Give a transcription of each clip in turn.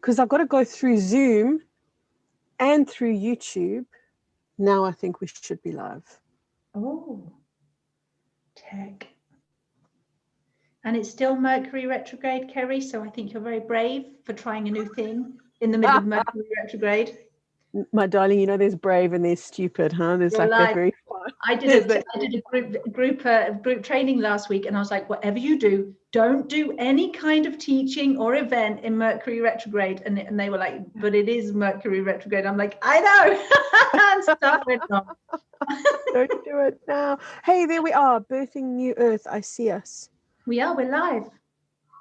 because I've got to go through Zoom and through YouTube. Now I think we should be live. Oh, tech. And it's still Mercury retrograde, Kerry, so I think you're very brave for trying a new thing in the middle of Mercury retrograde. My darling, you know there's brave and there's stupid, huh? There's You're like that very I did a group training last week, and I was like, whatever you do, don't do any kind of teaching or event in Mercury retrograde. And they were like, but it is Mercury retrograde. I'm like, I know. Stop it. Don't do it now. Hey, there we are, birthing new earth. I see us. We're live.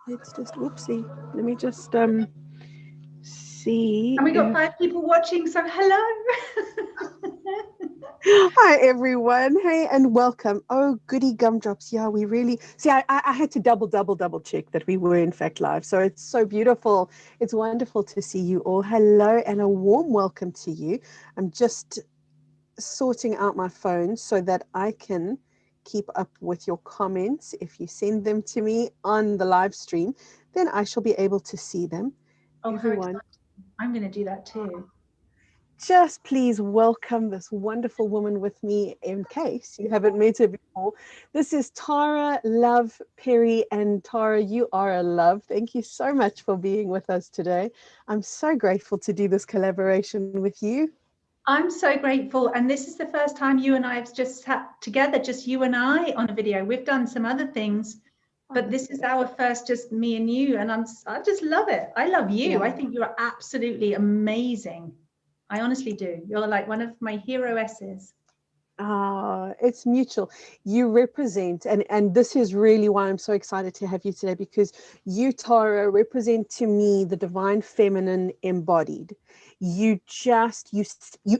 Let's just, whoopsie. Let me just see. And we got 5 people watching, so hello. Hi everyone. Hey and welcome. Oh, goody gumdrops. Yeah, we really see. I had to double check that we were in fact live. So it's so beautiful. It's wonderful to see you all. Hello and a warm welcome to you. I'm just sorting out my phone so that I can keep up with your comments. If you send them to me on the live stream, then I shall be able to see them. Oh, everyone, I'm going to do that too. Just please welcome this wonderful woman with me in case you haven't met her before. This is Tara, Love, Piri, and Tara, you are a love. Thank you so much for being with us today. I'm so grateful to do this collaboration with you. I'm so grateful. And this is the first time you and I have just sat together, just you and I on a video. We've done some other things, but this is our first, just me and you. And I just love it. I love you. Yeah. I think you're absolutely amazing. I honestly do. You're like one of my heroesses. It's mutual. You represent, and this is really why I'm so excited to have you today, because you, Tara, represent to me the divine feminine embodied. You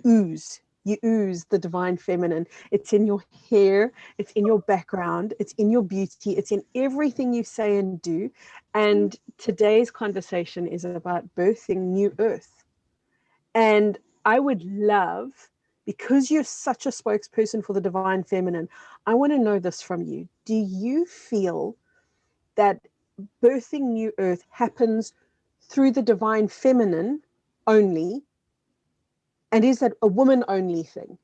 ooze the divine feminine. It's in your hair, it's in your background, it's in your beauty, it's in everything you say and do. And today's conversation is about birthing new earth. And I would love, because you're such a spokesperson for the divine feminine, I want to know this from you. Do you feel that birthing new earth happens through the divine feminine only? And is that a woman only thing?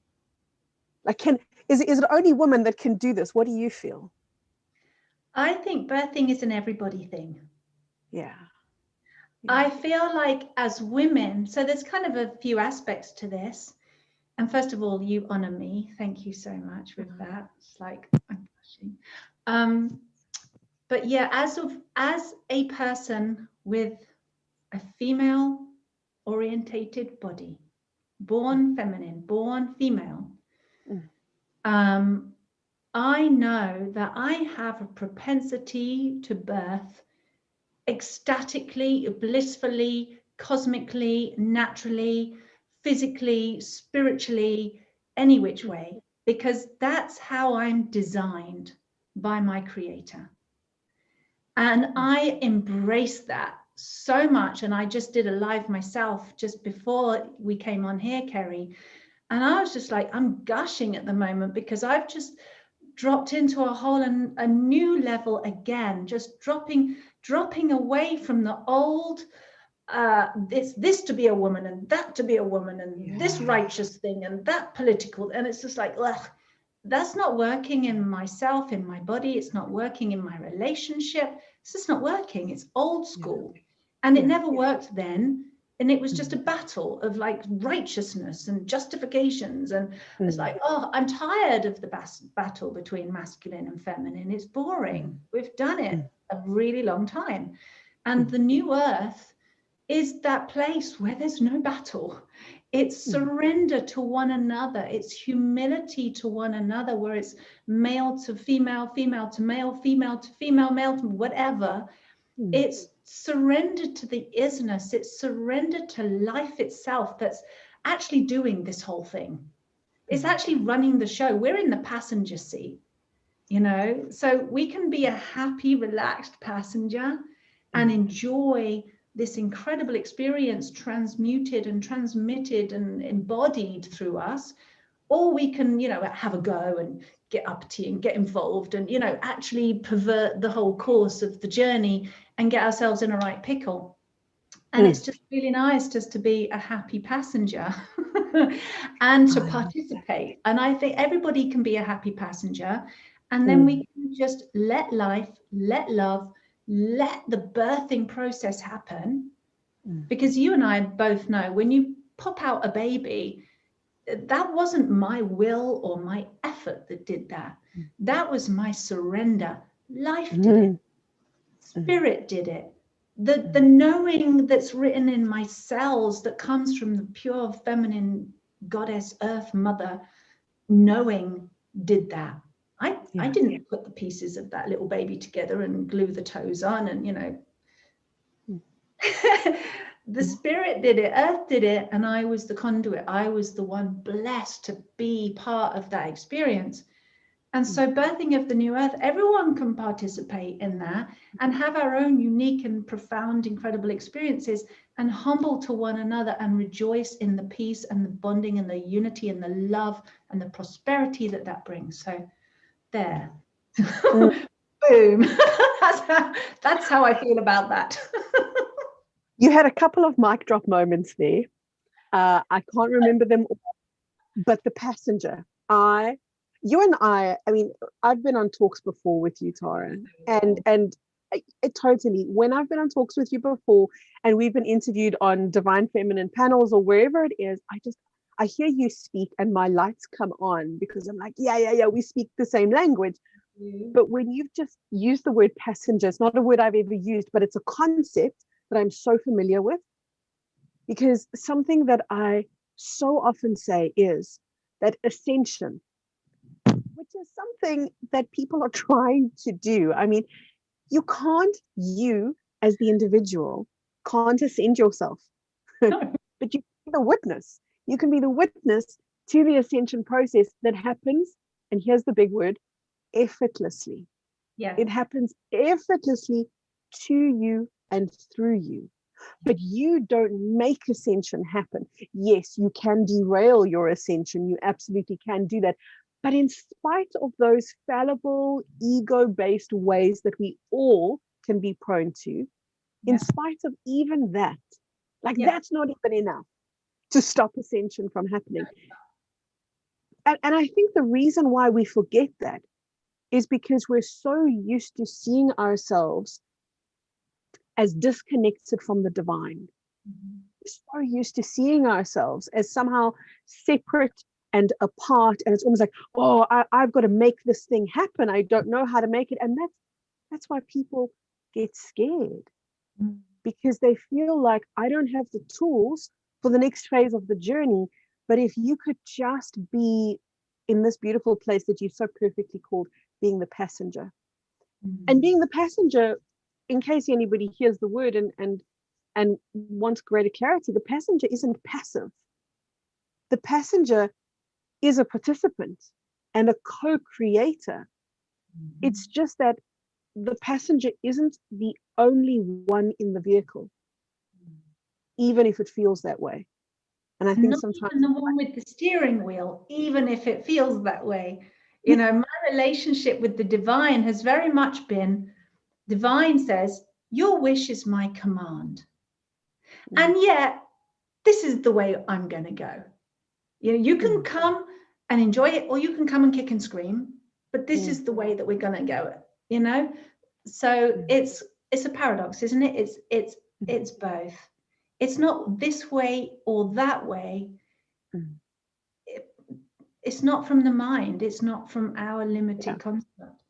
Like, is it only women that can do this? What do you feel? I think birthing is an everybody thing. Yeah. I feel like as women, so there's kind of a few aspects to this. And first of all, you honor me. Thank you so much with that. It's like, I'm blushing. But yeah, as a person with a female orientated body, born feminine, born female, I know that I have a propensity to birth ecstatically, blissfully, cosmically, naturally, physically, spiritually, any which way, because that's how I'm designed by my creator. And I embrace that so much. And I just did a live myself just before we came on here, Kerry. And I was just like, I'm gushing at the moment because I've just dropped into a new level again, just dropping away from the old, this to be a woman and that to be a woman and this righteous thing and that political. And it's just like, ugh, that's not working in myself, in my body. It's not working in my relationship. It's just not working. It's old school. And it never worked then. And it was just a battle of like righteousness and justifications. And it's like, oh, I'm tired of the battle between masculine and feminine. It's boring. We've done it a really long time. And the new earth is that place where there's no battle. It's surrender to one another. It's humility to one another, where it's male to female, female to male, female to female, male to whatever. It's surrendered to the isness. It's surrendered to life itself that's actually doing this whole thing. It's actually running the show. We're in the passenger seat, you know, so we can be a happy, relaxed passenger and enjoy this incredible experience transmuted and transmitted and embodied through us, or we can, you know, have a go and get uppity and get involved and, you know, actually pervert the whole course of the journey and get ourselves in a right pickle. And it's just really nice just to be a happy passenger and to participate. And I think everybody can be a happy passenger. And then we can just let life, let love, let the birthing process happen. Because you and I both know when you pop out a baby, that wasn't my will or my effort that did that. That was my surrender. Life did it. Spirit did it. The knowing that's written in my cells that comes from the pure feminine goddess earth mother knowing did that. I didn't put the pieces of that little baby together and glue the toes on and, you know, the spirit did it, earth did it, and I was the conduit. I was the one blessed to be part of that experience. And so birthing of the new earth, everyone can participate in that and have our own unique and profound, incredible experiences and humble to one another and rejoice in the peace and the bonding and the unity and the love and the prosperity that that brings. So there. Boom. That's how I feel about that. You had a couple of mic drop moments there. I can't remember them all, but the passenger, you and I mean, I've been on talks before with you, Tara, and it totally, when I've been on talks with you before and we've been interviewed on Divine Feminine panels or wherever it is, I hear you speak and my lights come on because I'm like, yeah, we speak the same language. But when you've just used the word passenger, it's not a word I've ever used, but it's a concept that I'm so familiar with, because something that I so often say is that ascension, which is something that people are trying to do. I mean, you as the individual can't ascend yourself, but you can be the witness. You can be the witness to the ascension process that happens, and here's the big word, effortlessly. Yeah. It happens effortlessly to you and through you. But you don't make ascension happen. Yes, you can derail your ascension. You absolutely can do that. But in spite of those fallible, ego-based ways that we all can be prone to, in spite of even that, that's not even enough to stop ascension from happening. And I think the reason why we forget that is because we're so used to seeing ourselves as disconnected from the divine. We're so used to seeing ourselves as somehow separate and apart, and it's almost like, oh, I've got to make this thing happen. I don't know how to make it. And that's why people get scared, because they feel like, I don't have the tools for the next phase of the journey. But if you could just be in this beautiful place that you so perfectly called being the passenger, and being the passenger, in case anybody hears the word and wants greater clarity, the passenger isn't passive. The passenger is a participant and a co-creator. It's just that the passenger isn't the only one in the vehicle, even if it feels that way. And I think not sometimes even the one with the steering wheel, even if it feels that way. You know, my relationship with the divine has very much been, divine says, your wish is my command. And yet, this is the way I'm going to go. You know, you can come and enjoy it, or you can come and kick and scream, but this is the way that we're going to go, you know? So it's a paradox, isn't it? It's both. It's not this way or that way. It's not from the mind. It's not from our limited construct.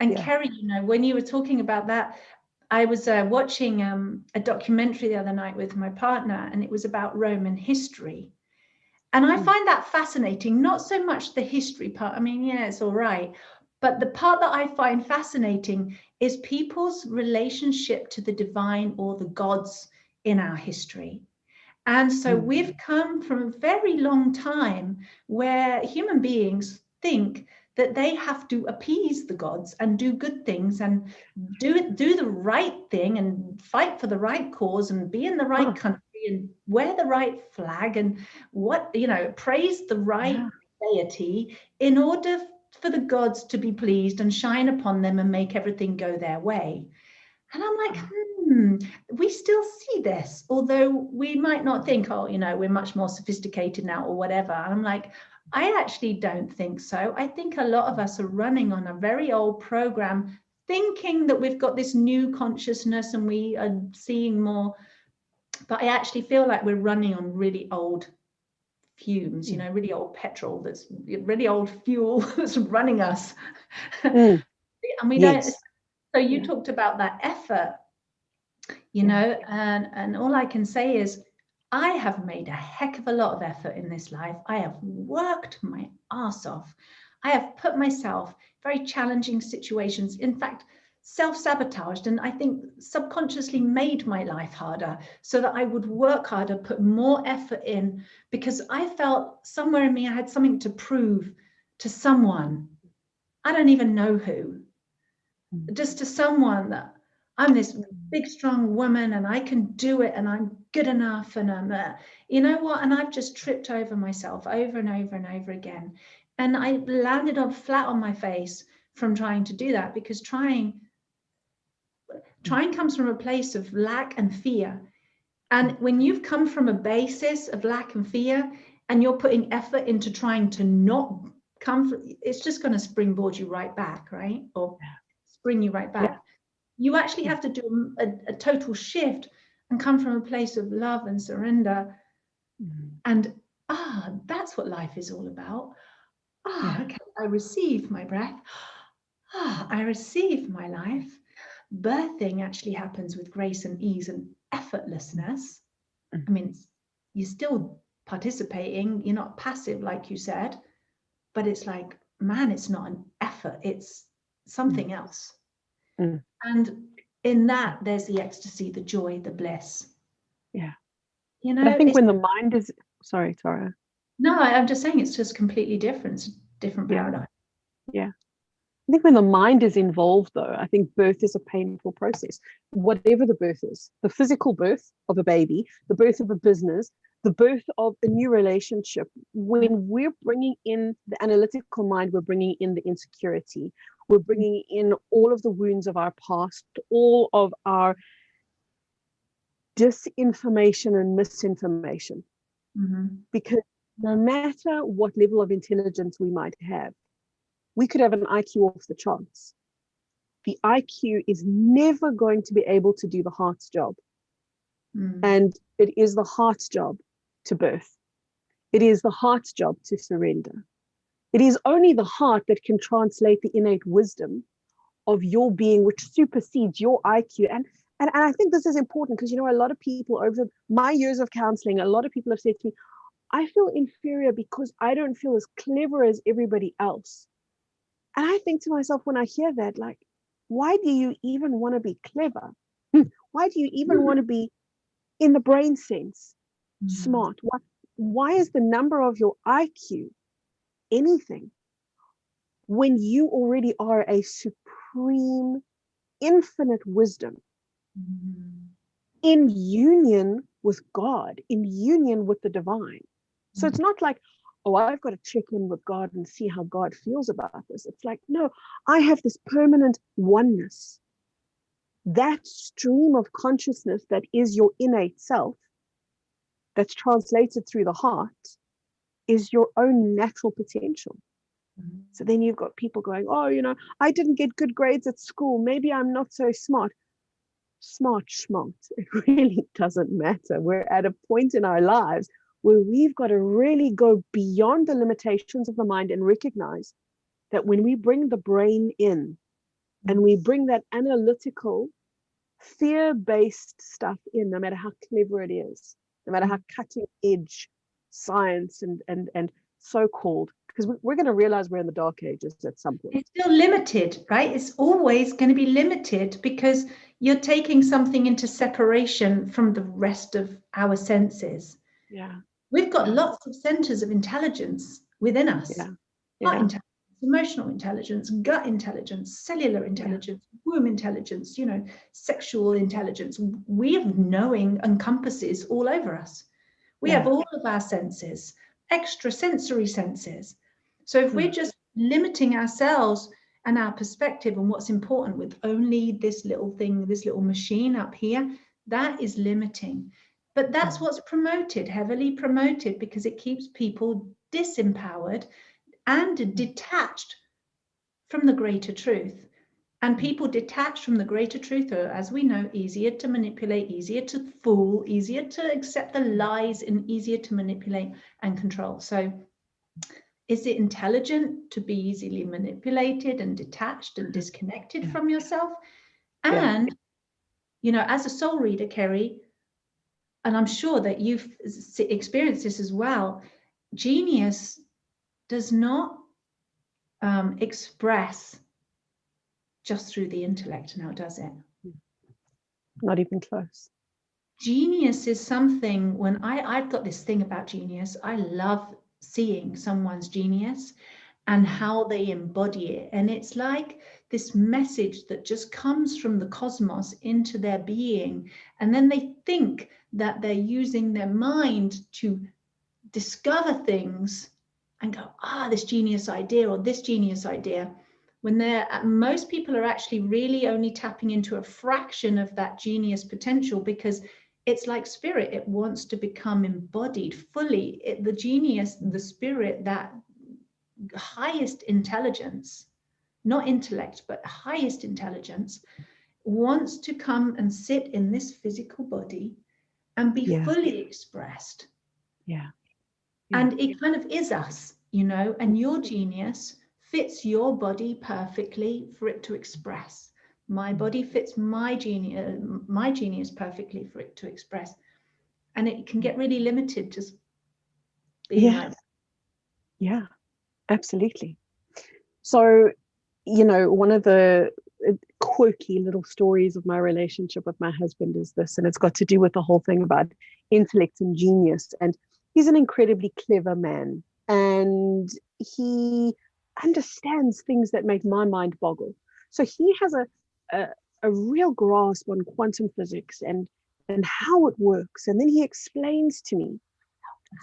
And Kerry, you know, when you were talking about that, I was watching a documentary the other night with my partner, and it was about Roman history. And I find that fascinating, not so much the history part. I mean, yeah, it's all right. But the part that I find fascinating is people's relationship to the divine or the gods in our history. And so we've come from a very long time where human beings think that they have to appease the gods and do good things and do the right thing and fight for the right cause and be in the right country and wear the right flag and praise the right deity in order for the gods to be pleased and shine upon them and make everything go their way. And I'm like, we still see this, although we might not think, oh, you know, we're much more sophisticated now or whatever. And I'm like, I actually don't think so. I think a lot of us are running on a very old program, thinking that we've got this new consciousness and we are seeing more. But I actually feel like we're running on really old fumes, you know, really old petrol, that's really old fuel that's running us. And we don't. So you talked about that effort, you know, and all I can say is I have made a heck of a lot of effort in this life. I have worked my ass off. I have put myself in very challenging situations. In fact, self-sabotaged, and I think subconsciously made my life harder so that I would work harder, put more effort in, because I felt somewhere in me I had something to prove to someone. I don't even know who. Just to someone that I'm this big, strong woman and I can do it and I'm good enough and I'm, you know what? And I've just tripped over myself over and over and over again. And I landed flat on my face from trying to do that, because trying comes from a place of lack and fear. And when you've come from a basis of lack and fear and you're putting effort into trying to not come from, it's just going to springboard you right back, right? Or bring you right back. You actually have to do a total shift and come from a place of love and surrender. And that's what life is all about. Okay, I receive my breath. I receive my life. Birthing actually happens with grace and ease and effortlessness. I mean, you're still participating, you're not passive like you said, but it's like, man, it's not an effort, it's something else. And in that, there's the ecstasy, the joy, the bliss. Yeah. You know, but I think when the mind is, sorry, Tara. No, I'm just saying it's just completely different, different paradigm. Yeah. I think when the mind is involved, though, I think birth is a painful process. Whatever the birth is, the physical birth of a baby, the birth of a business, the birth of a new relationship, when we're bringing in the analytical mind, we're bringing in the insecurity, we're bringing in all of the wounds of our past, all of our disinformation and misinformation. Because no matter what level of intelligence we might have, we could have an IQ off the charts. The IQ is never going to be able to do the heart's job. And it is the heart's job to birth. It is the heart's job to surrender. It is only the heart that can translate the innate wisdom of your being, which supersedes your IQ. And I think this is important because, you know, a lot of people over my years of counseling, a lot of people have said to me, I feel inferior because I don't feel as clever as everybody else. And I think to myself, when I hear that, like, why do you even want to be clever? Why do you even want to be, in the brain sense, smart? Why is the number of your IQ anything when you already are a supreme, infinite wisdom in union with God, in union with the divine? So it's not like, oh, I've got to check in with God and see how God feels about this. It's like, no, I have this permanent oneness. That stream of consciousness that is your innate self, that's translated through the heart, is your own natural potential. So then you've got people going, oh, you know, I didn't get good grades at school. Maybe I'm not so smart. Smart. It really doesn't matter. We're at a point in our lives where we've got to really go beyond the limitations of the mind and recognize that when we bring the brain in and we bring that analytical, fear-based stuff in, no matter how clever it is, no matter how cutting edge science and so-called, because we're going to realize we're in the dark ages at some point. It's still limited, right? It's always going to be limited because you're taking something into separation from the rest of our senses. Yeah. We've got lots of centers of intelligence within us. Heart intelligence, emotional intelligence, gut intelligence, cellular intelligence, womb intelligence, you know, sexual intelligence. We have knowing encompasses all over us. We have all of our senses, extrasensory senses. So if we're just limiting ourselves and our perspective and what's important with only this little thing, this little machine up here, that is limiting. But that's what's promoted, heavily promoted, because it keeps people disempowered and detached from the greater truth. And people detached from the greater truth are, as we know, easier to manipulate, easier to fool, easier to accept the lies, and easier to manipulate and control. So is it intelligent to be easily manipulated and detached and disconnected from yourself? And, you know, as a soul reader, Kerry, and I'm sure that you've experienced this as well, genius does not express just through the intellect now, does it? Not even close. Genius is something, when I've got this thing about genius, I love seeing someone's genius and how they embody it. And it's like this message that just comes from the cosmos into their being. And then they think that they're using their mind to discover things and go, this genius idea or this genius idea, when most people are actually really only tapping into a fraction of that genius potential, because it's like spirit. It wants to become embodied fully. The genius, the spirit, that highest intelligence, not intellect, but highest intelligence, wants to come and sit in this physical body and be fully expressed. And it kind of is us, you know, and your genius fits your body perfectly for it to express. My body fits my genius perfectly for it to express. And it can get really limited just being like that. Yeah, absolutely. So, you know, one of the quirky little stories of my relationship with my husband is this, and it's got to do with the whole thing about intellect and genius. And he's an incredibly clever man, and he understands things that make my mind boggle. So he has a real grasp on quantum physics and how it works. And then he explains to me,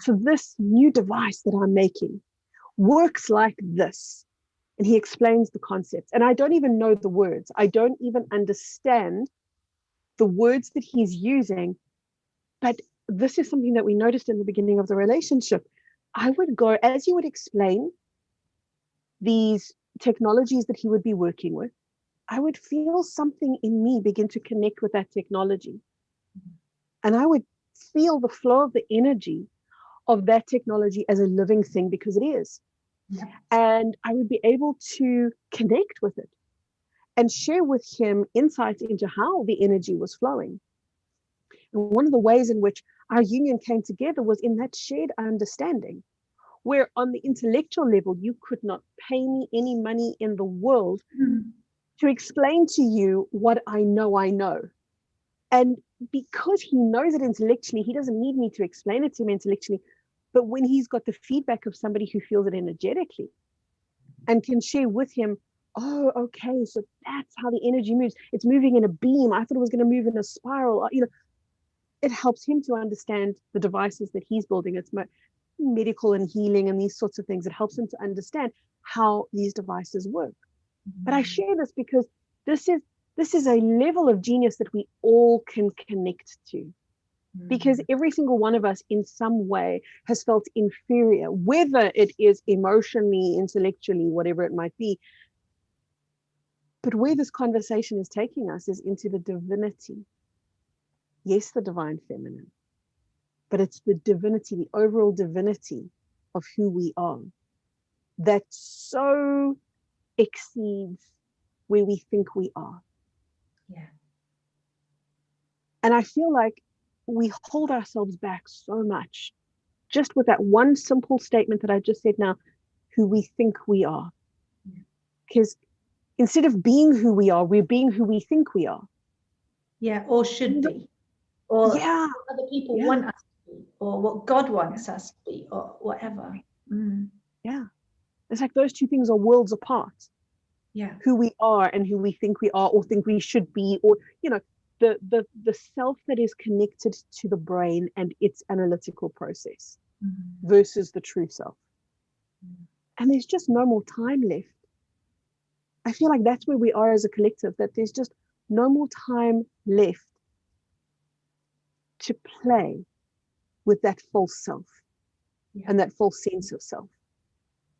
so this new device that I'm making works like this. And he explains the concepts. And I don't even know the words. I don't even understand the words that he's using. But this is something that we noticed in the beginning of the relationship. I would go, as he would explain these technologies that he would be working with, I would feel something in me begin to connect with that technology. And I would feel the flow of the energy of that technology as a living thing, because it is. And I would be able to connect with it and share with him insights into how the energy was flowing. And one of the ways in which our union came together was in that shared understanding, where on the intellectual level, you could not pay me any money in the world to explain to you what I know. And because he knows it intellectually, he doesn't need me to explain it to him intellectually. But when he's got the feedback of somebody who feels it energetically and can share with him, oh, okay, so that's how the energy moves. It's moving in a beam. I thought it was going to move in a spiral. You know, it helps him to understand the devices that he's building. It's medical and healing and these sorts of things. It helps him to understand how these devices work. But I share this because this is a level of genius that we all can connect to. Because every single one of us in some way has felt inferior, whether it is emotionally, intellectually, whatever it might be. But where this conversation is taking us is into the divinity. Yes, the divine feminine, but it's the divinity, the overall divinity of who we are that so exceeds where we think we are. And I feel like we hold ourselves back so much just with that one simple statement that I just said now, who we think we are. Because instead of being who we are, we're being who we think we are. Yeah, or should be. Or what other people want us to be, or what God wants us to be, or whatever. Yeah. It's like those two things are worlds apart. Yeah. Who we are and who we think we are or think we should be, or, you know, the self that is connected to the brain and its analytical process versus the true self. And there's just no more time left. I feel like that's where we are as a collective, that there's just no more time left to play with that false self and that false sense of self.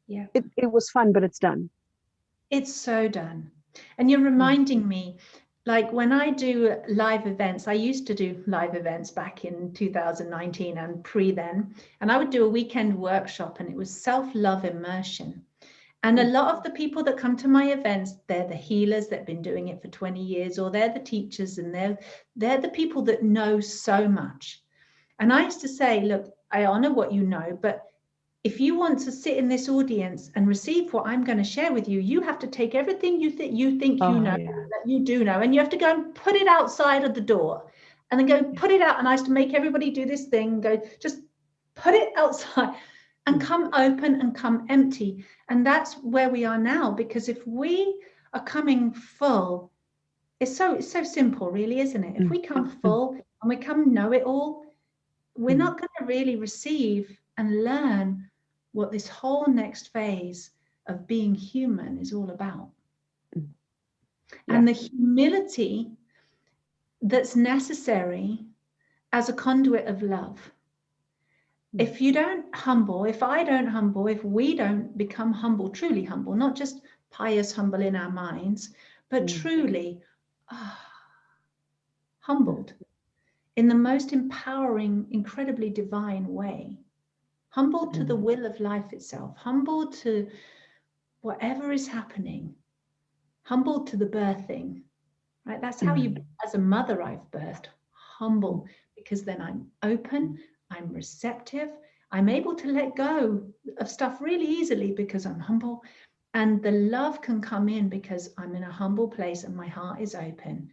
Yeah. It was fun, but it's done. It's so done. And you're reminding me, like when I do live events, I used to do live events back in 2019 and pre then, and I would do a weekend workshop, and it was self-love immersion. And a lot of the people that come to my events, they're the healers that have been doing it for 20 years, or they're the teachers, and they're the people that know so much. And I used to say, look, I honor what you know, but if you want to sit in this audience and receive what I'm going to share with you, you have to take everything you think you know, that you do know, and you have to go and put it outside of the door, and then go put it out. And I used to make everybody do this thing, go just put it outside and come open and come empty. And that's where we are now, because if we are coming full, it's so simple, really, isn't it? If we come full and we come know it all, we're not going to really receive and learn what this whole next phase of being human is all about. And the humility that's necessary as a conduit of love. If you don't humble, if I don't humble, if we don't become humble, truly humble, not just pious humble in our minds, but truly humbled in the most empowering, incredibly divine way. Humbled to the will of life itself, humbled to whatever is happening, humbled to the birthing, right? That's how you, as a mother, I've birthed, humble, because then I'm open, I'm receptive, I'm able to let go of stuff really easily because I'm humble, and the love can come in because I'm in a humble place and my heart is open.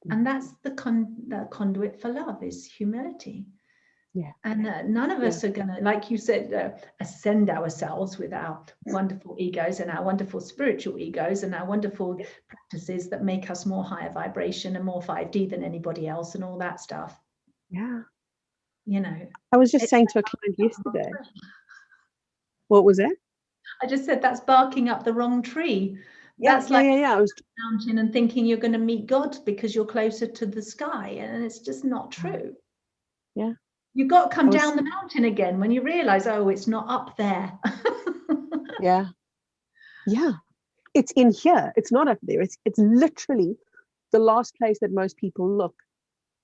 And that's the conduit for love, is humility. And none of us are going to, like you said, ascend ourselves with our wonderful egos and our wonderful spiritual egos and our wonderful practices that make us more higher vibration and more 5D than anybody else and all that stuff. Yeah. You know, I was just saying to a client yesterday. What was that? I just said that's barking up the wrong tree. That's like I was mountain and thinking you're going to meet God because you're closer to the sky, and it's just not true. Yeah. You've got to come down the mountain again when you realize, oh, it's not up there. Yeah. It's in here. It's not up there. It's literally the last place that most people look.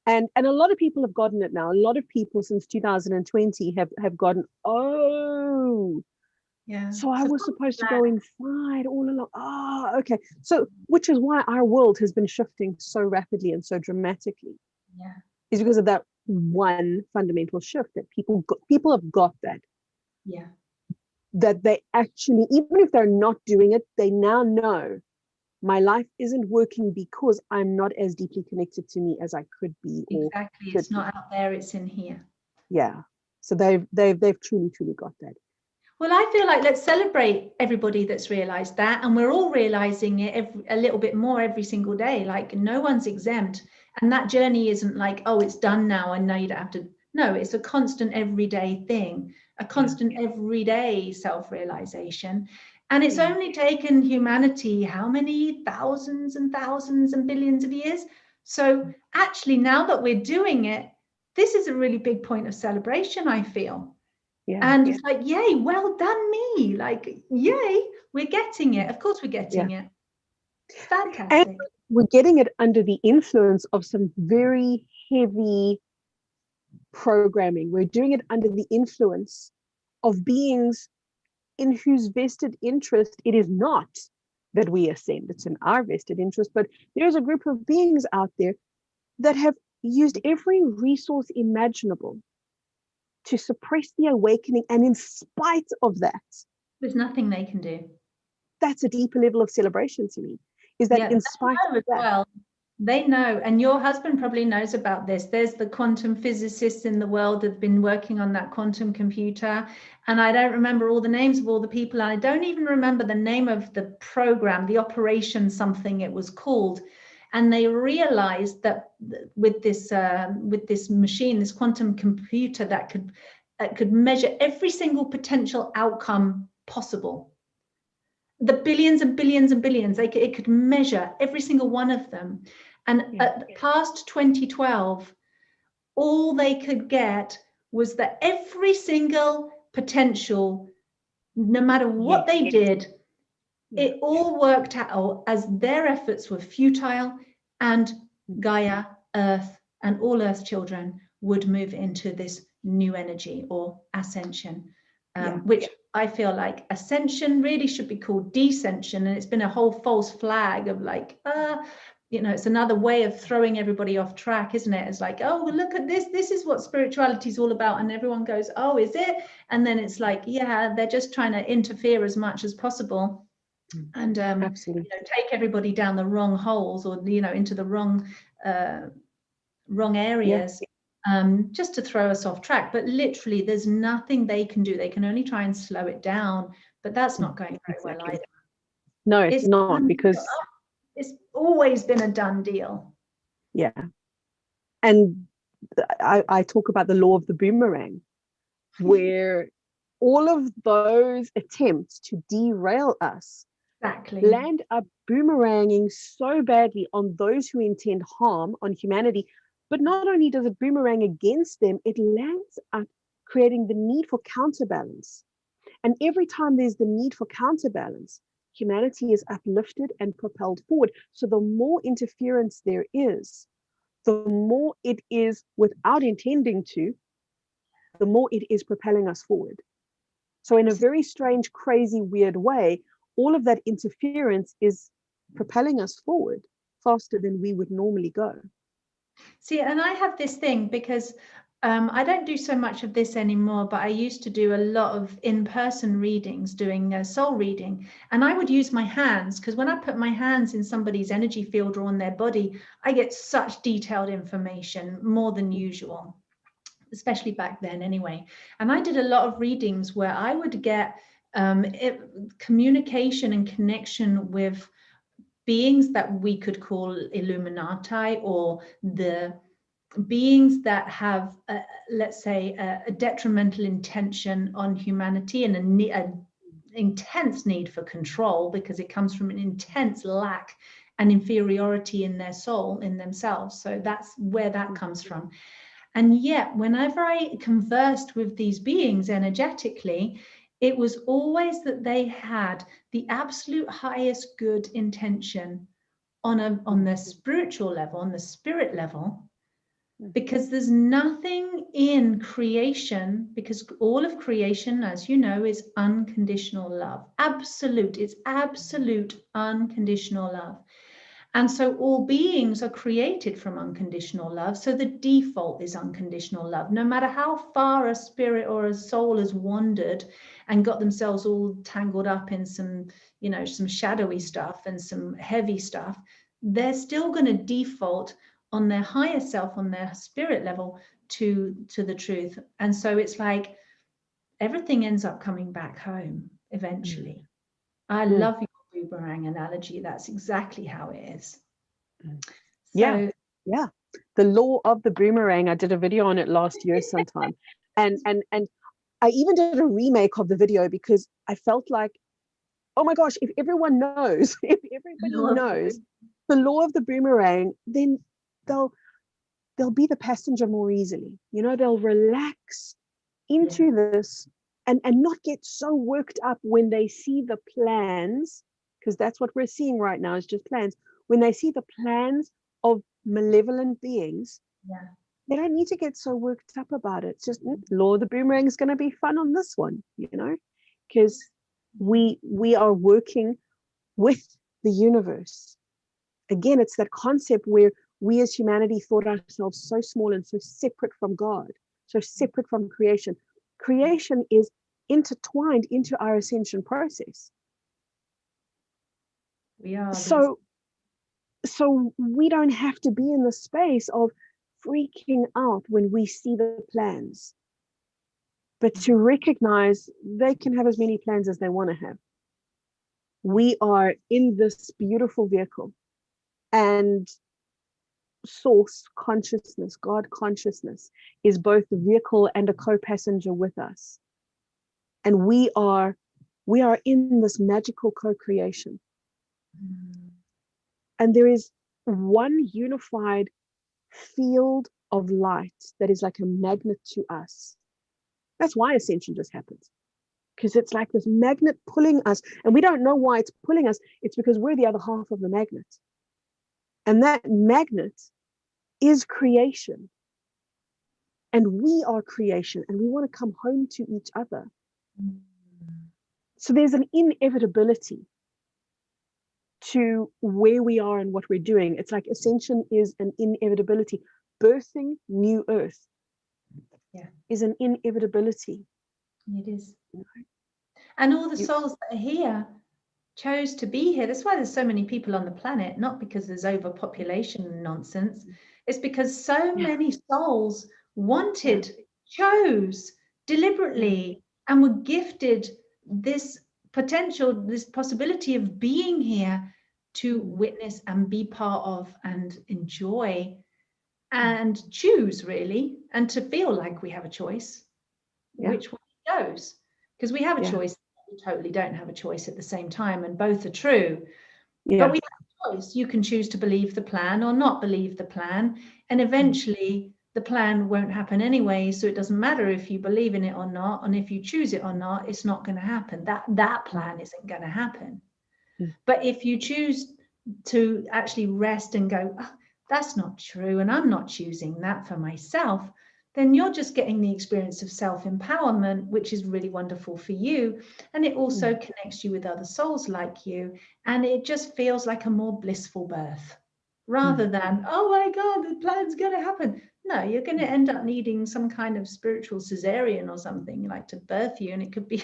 And a lot of people have gotten it now. A lot of people since 2020 have gotten, so I was supposed to go inside all along. Okay. So, which is why our world has been shifting so rapidly and so dramatically. Yeah. Is because of that one fundamental shift that people have got that. Yeah. That they actually, even if they're not doing it, they now know my life isn't working because I'm not as deeply connected to me as I could be. Exactly. It's not out there, it's in here. Yeah. So they've truly got that. Well, I feel like let's celebrate everybody that's realized that, and we're all realizing it a little bit more every single day. Like no one's exempt, and that journey isn't like, oh, it's done now and now you don't have to. No, it's a constant everyday thing, a constant everyday self-realization. And it's only taken humanity how many thousands and thousands and billions of years? So actually, now that we're doing it, this is a really big point of celebration, I feel. And it's like, yay, well done me. Like, yay, we're getting it. Of course we're getting it. Fantastic. And we're getting it under the influence of some very heavy programming. We're doing it under the influence of beings in whose vested interest it is not that we ascend. It's in our vested interest, but there's a group of beings out there that have used every resource imaginable to suppress the awakening, and in spite of that, there's nothing they can do. That's a deeper level of celebration to me, is that in spite of that. Well, they know, and your husband probably knows about this. There's the quantum physicists in the world that have been working on that quantum computer, and I don't remember all the names of all the people, and I don't even remember the name of the program, the operation something it was called. And they realized that with this machine, this quantum computer that could measure every single potential outcome possible. the billions and billions and billions. It could measure every single one of them. And at past 2012, all they could get was that every single potential, no matter what they did, it all worked out as their efforts were futile, and Gaia, Earth, and all Earth children would move into this new energy or ascension, which I feel like ascension really should be called descension. And it's been a whole false flag of like, you know, it's another way of throwing everybody off track, isn't it? It's like, oh, look at this. This is what spirituality is all about. And everyone goes, oh, is it? And then it's like, yeah, they're just trying to interfere as much as possible. And Absolutely. you know, take everybody down the wrong holes, or you know, into the wrong areas, just to throw us off track. But literally, there's nothing they can do. They can only try and slow it down, but that's not going very well either. No, it's not, because it's always been a done deal. Yeah. And I talk about the law of the boomerang, where all of those attempts to derail us land up boomeranging so badly on those who intend harm on humanity. But not only does it boomerang against them, it lands up creating the need for counterbalance. And every time there's the need for counterbalance, humanity is uplifted and propelled forward. So the more interference there is, the more it is, without intending to, the more it is propelling us forward. So in a very strange, crazy, weird way, all of that interference is propelling us forward faster than we would normally go. See, and I have this thing, because I don't do so much of this anymore, but I used to do a lot of in-person readings, doing soul reading. And I would use my hands, because when I put my hands in somebody's energy field or on their body, I get such detailed information, more than usual, especially back then anyway. And I did a lot of readings where I would get communication and connection with beings that we could call Illuminati, or the beings that have, let's say, a detrimental intention on humanity, and an intense need for control, because it comes from an intense lack and inferiority in their soul, in themselves. So that's where that comes from. And yet, whenever I conversed with these beings energetically, it was always that they had the absolute highest good intention on the spiritual level, on the spirit level, because there's nothing in creation, because all of creation, as you know, is unconditional love. Absolute, it's absolute unconditional love. And so all beings are created from unconditional love. So the default is unconditional love. No matter how far a spirit or a soul has wandered and got themselves all tangled up in some, you know, some shadowy stuff and some heavy stuff, they're still going to default on their higher self, on their spirit level, to the truth. And so it's like everything ends up coming back home eventually. I love your boomerang analogy. That's exactly how it is. So, yeah. The law of the boomerang. I did a video on it last year sometime, and I even did a remake of the video, because I felt like, oh my gosh, if everyone knows, if everybody knows the law of the boomerang, then they'll be the passenger more easily. You know, they'll relax into this and not get so worked up when they see the plans, because that's what we're seeing right now, is just plans. When they see the plans of malevolent beings, they don't need to get so worked up about it. It's just law of the boomerang is going to be fun on this one, you know, because we are working with the universe. Again, it's that concept where we as humanity thought ourselves so small and so separate from God, so separate from creation. Creation is intertwined into our ascension process. We are. So we don't have to be in the space of freaking out when we see the plans, but to recognize they can have as many plans as they want to have. We are in this beautiful vehicle, and source consciousness, God consciousness, is both the vehicle and a co-passenger with us. And we are We are in this magical co-creation. And there is one unified field of light that is like a magnet to us. That's why ascension just happens. Because it's like this magnet pulling us, and we don't know why it's pulling us. It's because we're the other half of the magnet. And that magnet is creation. And we are creation, and we want to come home to each other. So there's an inevitability to where we are and what we're doing. It's like ascension is an inevitability. Birthing new earth is an inevitability. It is. And all the souls that are here chose to be here. That's why there's so many people on the planet, not because there's overpopulation nonsense. It's because so many souls wanted, chose deliberately, and were gifted this potential, this possibility of being here to witness and be part of and enjoy and choose, really, and to feel like we have a choice which one goes, because we have a choice, we totally don't have a choice at the same time, and both are true. But we have a choice. You can choose to believe the plan or not believe the plan, and eventually the plan won't happen anyway, so it doesn't matter if you believe in it or not, and if you choose it or not, it's not going to happen. That plan isn't going to happen. But if you choose to actually rest and go, oh, that's not true, and I'm not choosing that for myself, then you're just getting the experience of self-empowerment, which is really wonderful for you. And it also connects you with other souls like you. And it just feels like a more blissful birth rather than, oh my God, the plan's going to happen. No, you're going to end up needing some kind of spiritual cesarean or something like to birth you. And it could be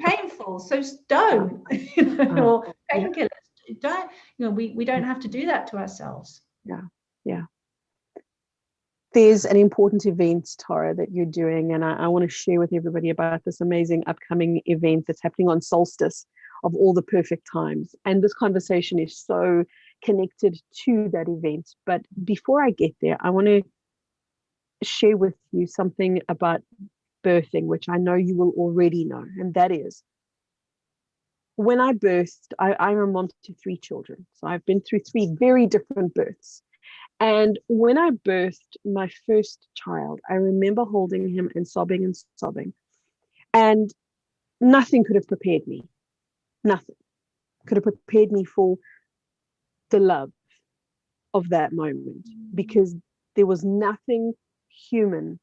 painful. So don't, or painkillers. Don't, we don't have to do that to ourselves. Yeah. There's an important event, Tara, that you're doing, and I want to share with everybody about this amazing upcoming event that's happening on Solstice of all the perfect times. And this conversation is so connected to that event. But before I get there, I want to share with you something about birthing, which I know you will already know, and that is, when I birthed, I'm a mom to 3 children. So I've been through 3 very different births. And when I birthed my first child, I remember holding him and sobbing and sobbing. And nothing could have prepared me. Nothing could have prepared me for the love of that moment, because there was nothing human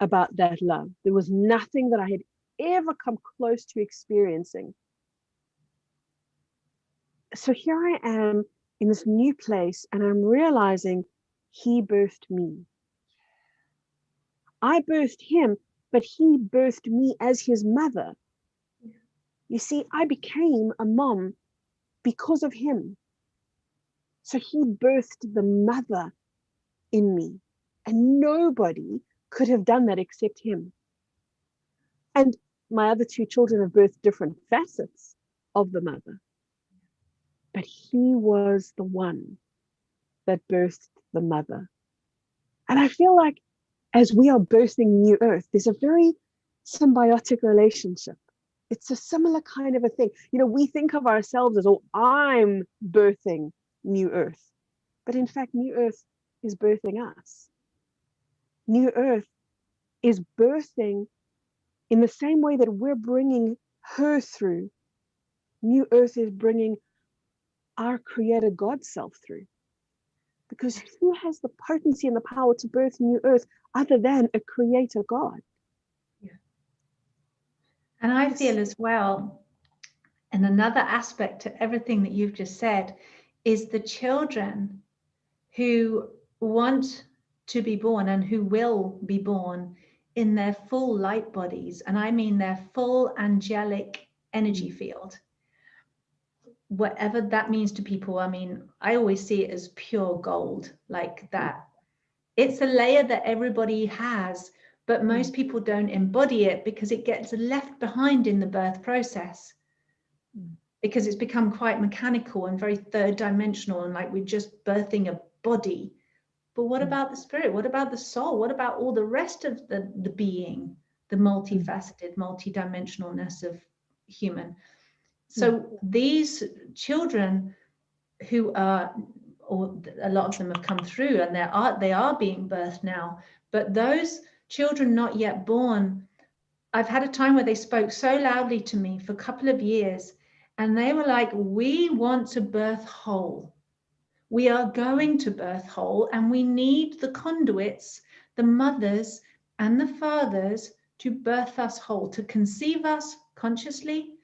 about that love. There was nothing that I had ever come close to experiencing. So here I am in this new place, and I'm realizing he birthed me. I birthed him, but he birthed me as his mother. You see, I became a mom because of him. So he birthed the mother in me, and nobody could have done that except him. And my other 2 children have birthed different facets of the mother, but he was the one that birthed the mother. And I feel like as we are birthing new earth, there's a very symbiotic relationship. It's a similar kind of a thing. We think of ourselves as, oh, I'm birthing new earth. But in fact, new earth is birthing us. New earth is birthing in the same way that we're bringing her through. New earth is bringing our creator God self through. Because who has the potency and the power to birth new earth other than a creator God? And I feel as well, and another aspect to everything that you've just said, is the children who want to be born and who will be born in their full light bodies. And I mean their full angelic energy field. Whatever that means to people, I mean, I always see it as pure gold, like that. It's a layer that everybody has, but most people don't embody it because it gets left behind in the birth process, because it's become quite mechanical and very third dimensional, and like we're just birthing a body. But what about the spirit? What about the soul? What about all the rest of the being, the multifaceted, multidimensionalness of human. So these children who are, or a lot of them have come through and they are being birthed now, but those children not yet born, I've had a time where they spoke so loudly to me for a couple of years, and they were like, we want to birth whole. We are going to birth whole, and we need the conduits, the mothers and the fathers, to birth us whole, to conceive us consciously,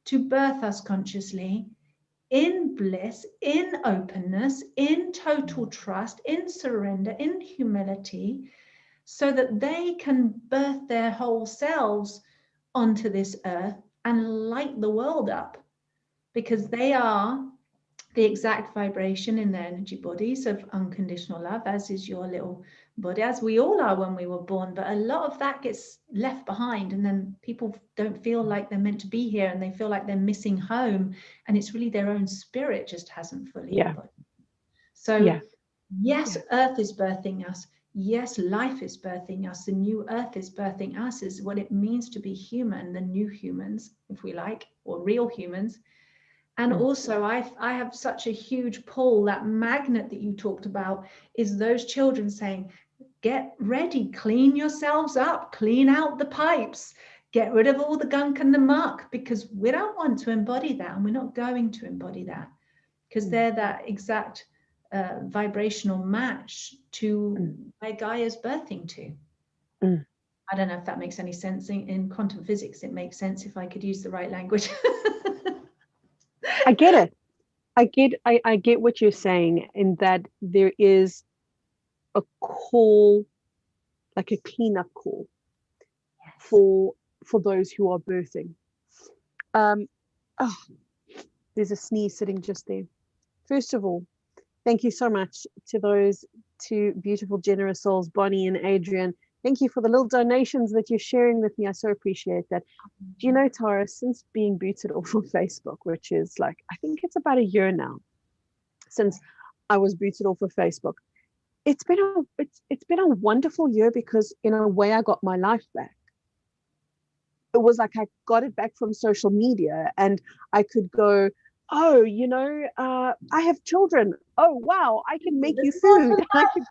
to birth us consciously, in bliss, in openness, in total trust, in surrender, in humility, so that they can birth their whole selves onto this earth and light the world up, because they are the exact vibration in their energy bodies of unconditional love, as is your little body, as we all are when we were born. But a lot of that gets left behind, and then people don't feel like they're meant to be here, and they feel like they're missing home, and it's really their own spirit just hasn't fully embodied. So yes, Earth is birthing us. Yes, life is birthing us. The new Earth is birthing us, is what it means to be human, the new humans, if we like, or real humans. And also, I have such a huge pull. That magnet that you talked about is those children saying, get ready, clean yourselves up, clean out the pipes, get rid of all the gunk and the muck, because we don't want to embody that, and we're not going to embody that, because they're that exact vibrational match to where Gaia's birthing to. I don't know if that makes any sense. In quantum physics, it makes sense if I could use the right language. I get it. I get what you're saying, in that there is a call, like a cleanup call for those who are birthing. There's a sneeze sitting just there. First of all, thank you so much to those two beautiful, generous souls, Bonnie and Adrian. Thank you for the little donations that you're sharing with me. I so appreciate that. Do you know, Tara, since being booted off of Facebook, which is like, I think it's about a year now since I was booted off of Facebook, it's been a wonderful year, because in a way I got my life back. It was like I got it back from social media, and I could go, oh, I have children. Oh, wow, I can make you food. I can,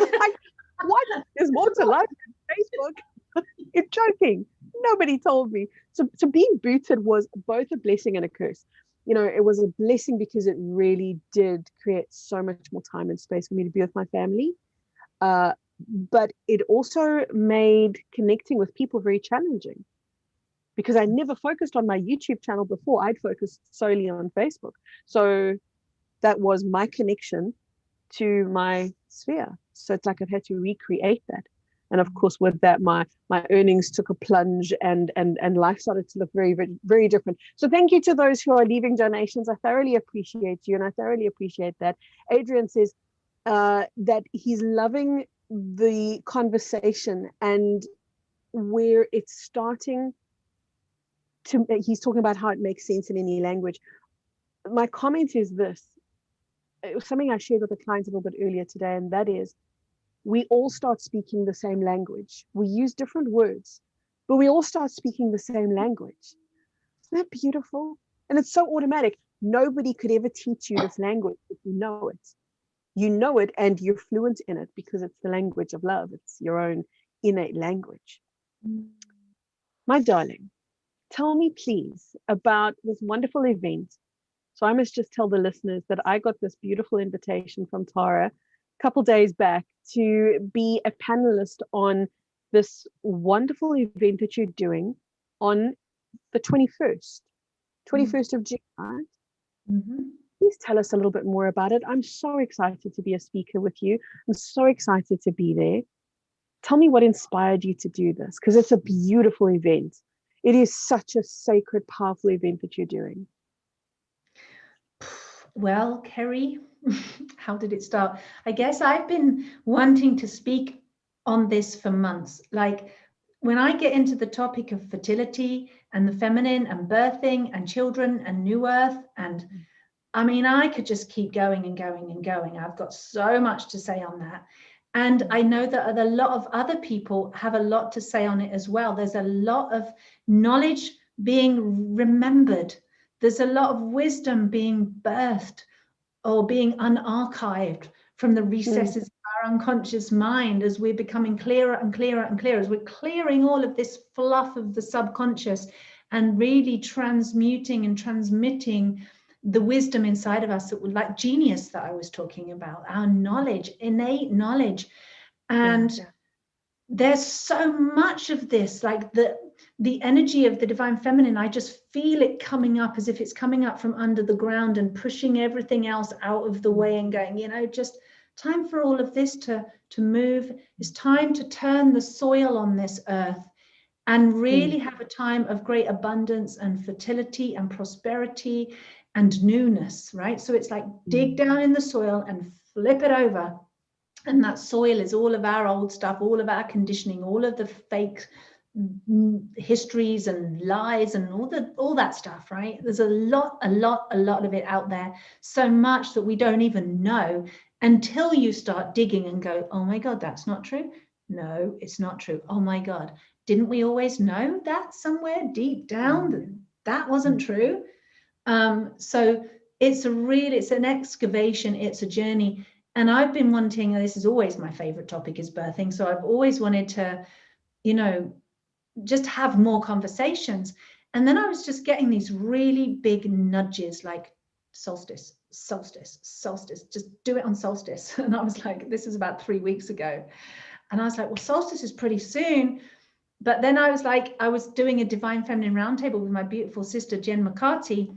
like, what? There's more to life than Facebook. You're joking. Nobody told me. So being booted was both a blessing and a curse. It was a blessing because it really did create so much more time and space for me to be with my family. But it also made connecting with people very challenging, because I never focused on my YouTube channel before. I'd focused solely on Facebook. So that was my connection to my sphere. So it's like I've had to recreate that. And of course, with that, my earnings took a plunge, and life started to look very, very, very different. So thank you to those who are leaving donations. I thoroughly appreciate you, and I thoroughly appreciate that. Adrian says that he's loving the conversation and where it's starting to, he's talking about how it makes sense in any language. My comment is this. It was something I shared with a client a little bit earlier today, and that is, we all start speaking the same language. We use different words, but we all start speaking the same language. Isn't that beautiful? And it's so automatic. Nobody could ever teach you this language if you know it. You know it, and you're fluent in it, because it's the language of love. It's your own innate language. My darling, tell me please about this wonderful event. So I must just tell the listeners that I got this beautiful invitation from Tara a couple days back to be a panelist on this wonderful event that you're doing on the 21st of June, right? Please tell us a little bit more about it. I'm so excited to be a speaker with you. I'm so excited to be there. Tell me what inspired you to do this, because it's a beautiful event. It is such a sacred, powerful event that you're doing. Well, Kerry, how did it start? I guess I've been wanting to speak on this for months. Like, when I get into the topic of fertility and the feminine and birthing and children and new earth, and I mean, I could just keep going and going and going. I've got so much to say on that. And I know that a lot of other people have a lot to say on it as well. There's a lot of knowledge being remembered. There's a lot of wisdom being birthed or being unarchived from the recesses of our unconscious mind as we're becoming clearer and clearer and clearer, as we're clearing all of this fluff of the subconscious and really transmuting and transmitting the wisdom inside of us, that would, like genius that I was talking about, our knowledge, innate knowledge. And there's so much of this, like the energy of the divine feminine, I just feel it coming up as if it's coming up from under the ground and pushing everything else out of the way and going, you know, just time for all of this to move. It's time to turn the soil on this earth and really have a time of great abundance and fertility and prosperity and newness, right? So it's like dig down in the soil and flip it over. And that soil is all of our old stuff, all of our conditioning, all of the fake histories and lies and all that stuff, right? There's a lot of it out there, so much that we don't even know until you start digging and go, oh my God, that's not true. No, it's not true. Oh my God, didn't we always know that somewhere deep down that wasn't true? So it's an excavation, it's a journey. And I've been wanting, this is always my favorite topic, is birthing. So I've always wanted to, you know, just have more conversations. And then I was just getting these really big nudges, like solstice, just do it on solstice. And I was like, this is about 3 weeks ago. And I was like, well, solstice is pretty soon. But then I was like, I was doing a Divine Feminine Roundtable with my beautiful sister, Jen McCarthy.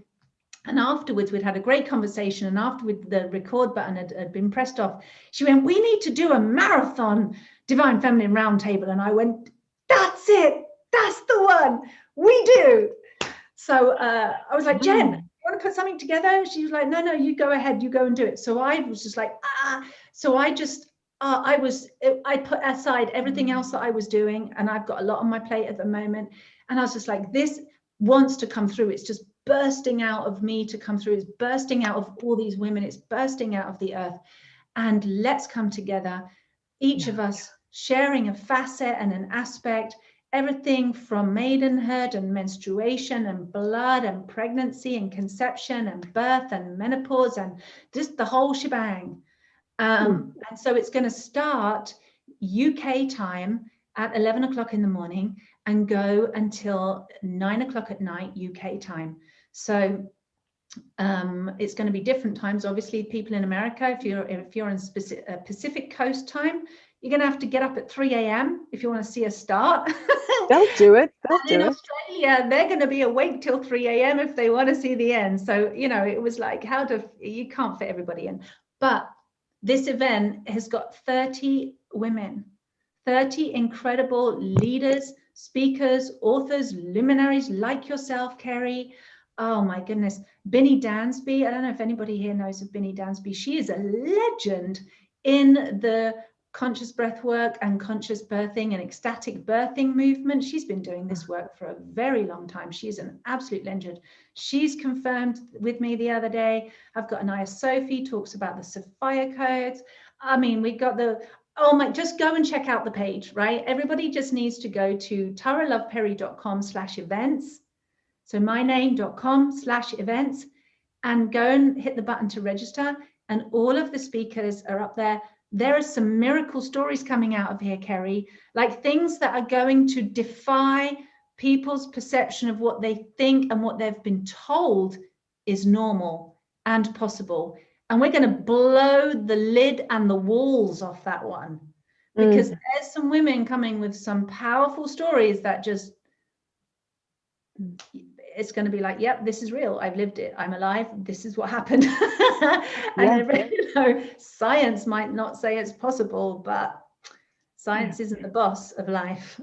And afterwards, we'd had a great conversation. And afterwards, the record button had been pressed off. She went, we need to do a marathon Divine Feminine Roundtable. And I went, that's it. That's the one. We do. So I was like, Jen, you want to put something together? She was like, no, you go ahead. You go and do it. So I was just like, So I just, I put aside everything else that I was doing. And I've got a lot on my plate at the moment. And I was just like, this wants to come through. It's just bursting out of me to come through. It's bursting out of all these women. It's bursting out of the earth. And let's come together, each of us sharing a facet and an aspect, everything from maidenhood and menstruation and blood and pregnancy and conception and birth and menopause and just the whole shebang. And so it's going to start UK time at 11 o'clock in the morning and go until 9 o'clock at night UK time. So it's going to be different times. Obviously, people in America, if you're in Pacific Coast time, you're going to have to get up at 3 a.m. if you want to see us start. They'll do it. In Australia, they're going to be awake till 3 a.m. if they want to see the end. So, you know, it was like, you can't fit everybody in. But this event has got 30 women, 30 incredible leaders, speakers, authors, luminaries like yourself, Kerry. Oh my goodness. Binny Dansby. I don't know if anybody here knows of Binny Dansby. She is a legend in the conscious breath work and conscious birthing and ecstatic birthing movement. She's been doing this work for a very long time. She's an absolute legend. She's confirmed with me the other day. I've got Anaya Sophie talks about the Sophia codes. I mean, we got just go and check out the page, right? Everybody just needs to go to taraloveperi.com/events. So myname.com/events, and go and hit the button to register. And all of the speakers are up there. There are some miracle stories coming out of here, Kerry, like things that are going to defy people's perception of what they think and what they've been told is normal and possible. And we're going to blow the lid and the walls off that one, because there's some women coming with some powerful stories that just, it's going to be like, yep, this is real. I've lived it. I'm alive. This is what happened. And science might not say it's possible, but science isn't the boss of life.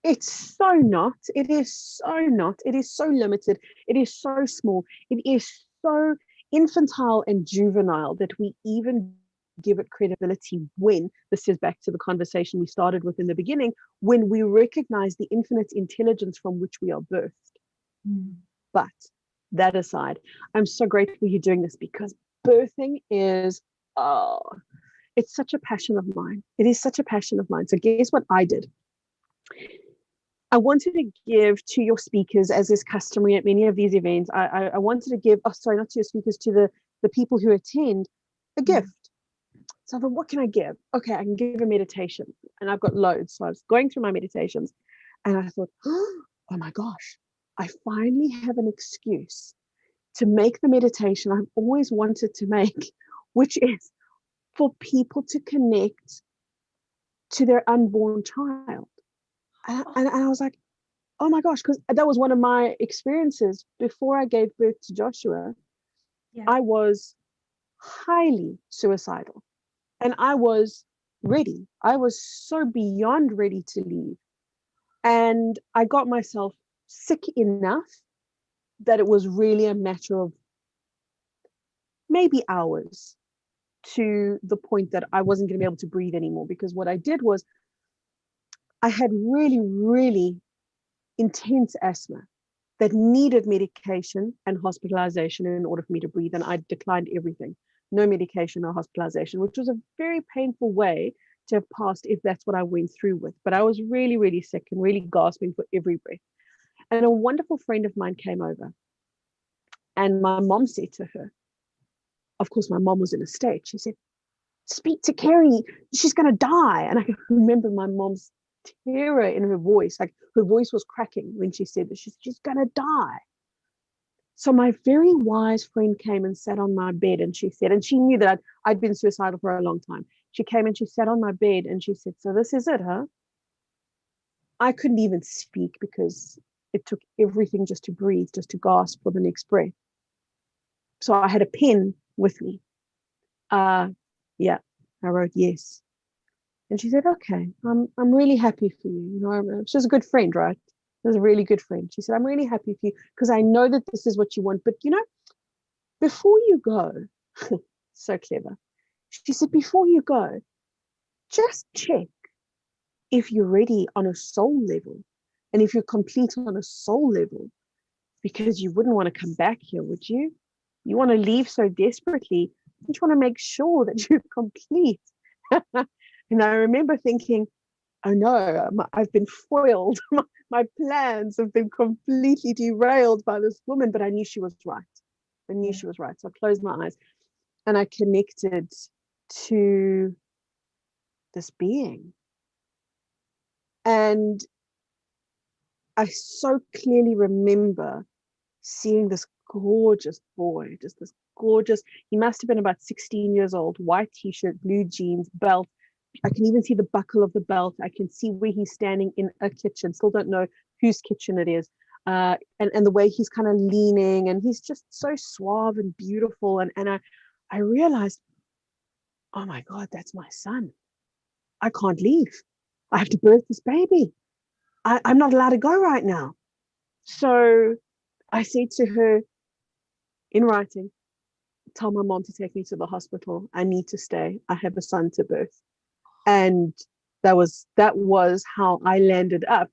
It's so not. It is so not. It is so limited. It is so small. It is so infantile and juvenile that we even give it credibility when, this is back to the conversation we started with in the beginning, when we recognize the infinite intelligence from which we are birthed. But that aside, I'm so grateful you're doing this, because birthing is, it's such a passion of mine. It is such a passion of mine. So guess what I did? I wanted to give to your speakers, as is customary at many of these events, I wanted to give, oh, sorry, not to your speakers, to the people who attend, a gift. So I thought, what can I give? Okay, I can give a meditation. And I've got loads. So I was going through my meditations and I thought, oh my gosh, I finally have an excuse to make the meditation I've always wanted to make, which is for people to connect to their unborn child. And I was like, oh my gosh, because that was one of my experiences before I gave birth to Joshua. Yeah. I was highly suicidal and I was ready. I was so beyond ready to leave. And I got myself sick enough that it was really a matter of maybe hours to the point that I wasn't going to be able to breathe anymore. Because what I did was I had really, really intense asthma that needed medication and hospitalization in order for me to breathe. And I declined everything. No medication or hospitalization, which was a very painful way to have passed if that's what I went through with. But I was really, really sick and really gasping for every breath. And a wonderful friend of mine came over. And my mom said to her, of course, my mom was in a state. She said, speak to Kerry. She's going to die. And I remember my mom's terror in her voice. Like her voice was cracking when she said that she's going to die. So my very wise friend came and sat on my bed and she said, and she knew that I'd been suicidal for a long time. She came and she sat on my bed and she said, so this is it, huh? I couldn't even speak because it took everything just to breathe, just to gasp for the next breath. So I had a pen with me. Yeah, I wrote yes. And she said, okay, I'm really happy for you. You know, she's a good friend, right? She's a really good friend. She said, I'm really happy for you because I know that this is what you want. But, you know, before you go, so clever. She said, before you go, just check if you're ready on a soul level and if you're complete on a soul level, because you wouldn't want to come back here, would you? You want to leave so desperately. You want to make sure that you're complete. And I remember thinking, oh no, I've been foiled. My plans have been completely derailed by this woman, but I knew she was right. I knew she was right. So I closed my eyes and I connected to this being. And I so clearly remember seeing this gorgeous boy, just this gorgeous, he must have been about 16 years old, white t-shirt, blue jeans, belt. I can even see the buckle of the belt. I can see where he's standing in a kitchen. Still don't know whose kitchen it is. And the way he's kind of leaning, and he's just so suave and beautiful. And I realized, oh my God, that's my son. I can't leave. I have to birth this baby. I'm not allowed to go right now. So I said to her in writing, tell my mom to take me to the hospital. I need to stay. I have a son to birth. And that was how I landed up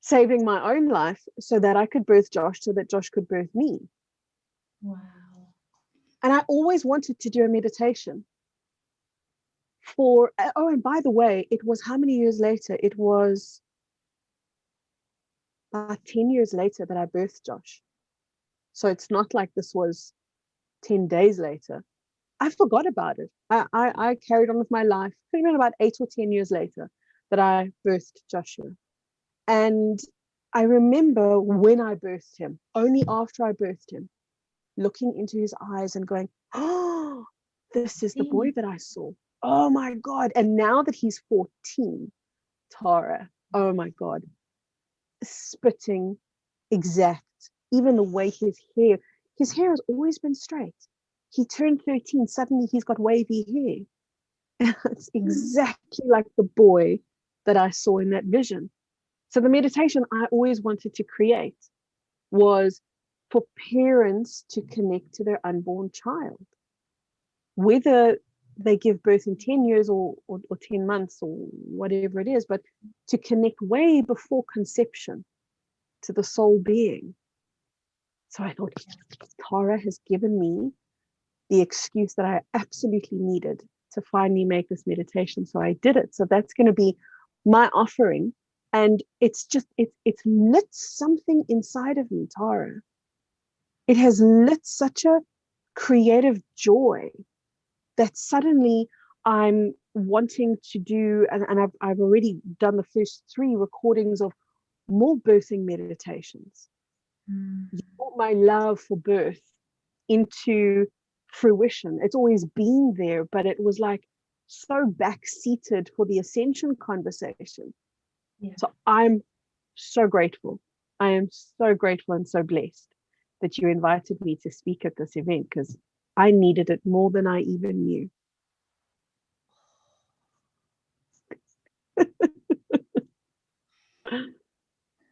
saving my own life so that I could birth Josh, so that Josh could birth me. Wow. And I always wanted to do a meditation for, oh, and by the way, it was how many years later? It was about 10 years later that I birthed Josh. So it's not like this was 10 days later. I forgot about it. I carried on with my life. Could have been about 8 or 10 years later that I birthed Joshua. And I remember when I birthed him, only after I birthed him, looking into his eyes and going, oh, this is the boy that I saw. Oh my God. And now that he's 14, Tara, oh my God, spitting exact, even the way his hair has always been straight. He turned 13, suddenly he's got wavy hair. It's exactly like the boy that I saw in that vision. So the meditation I always wanted to create was for parents to connect to their unborn child. Whether they give birth in 10 years or 10 months or whatever it is, but to connect way before conception to the soul being. So I thought, Tara has given me the excuse that I absolutely needed to finally make this meditation. So I did it. So that's going to be my offering And it's just, it's lit something inside of me, Tara. It has lit such a creative joy that suddenly I'm wanting to do, and I've already done the first 3 recordings of more birthing meditations. You brought my love for birth into fruition. It's always been there, but it was like so back-seated for the ascension conversation. Yeah. So I'm so grateful. I am so grateful and so blessed that you invited me to speak at this event, because I needed it more than I even knew.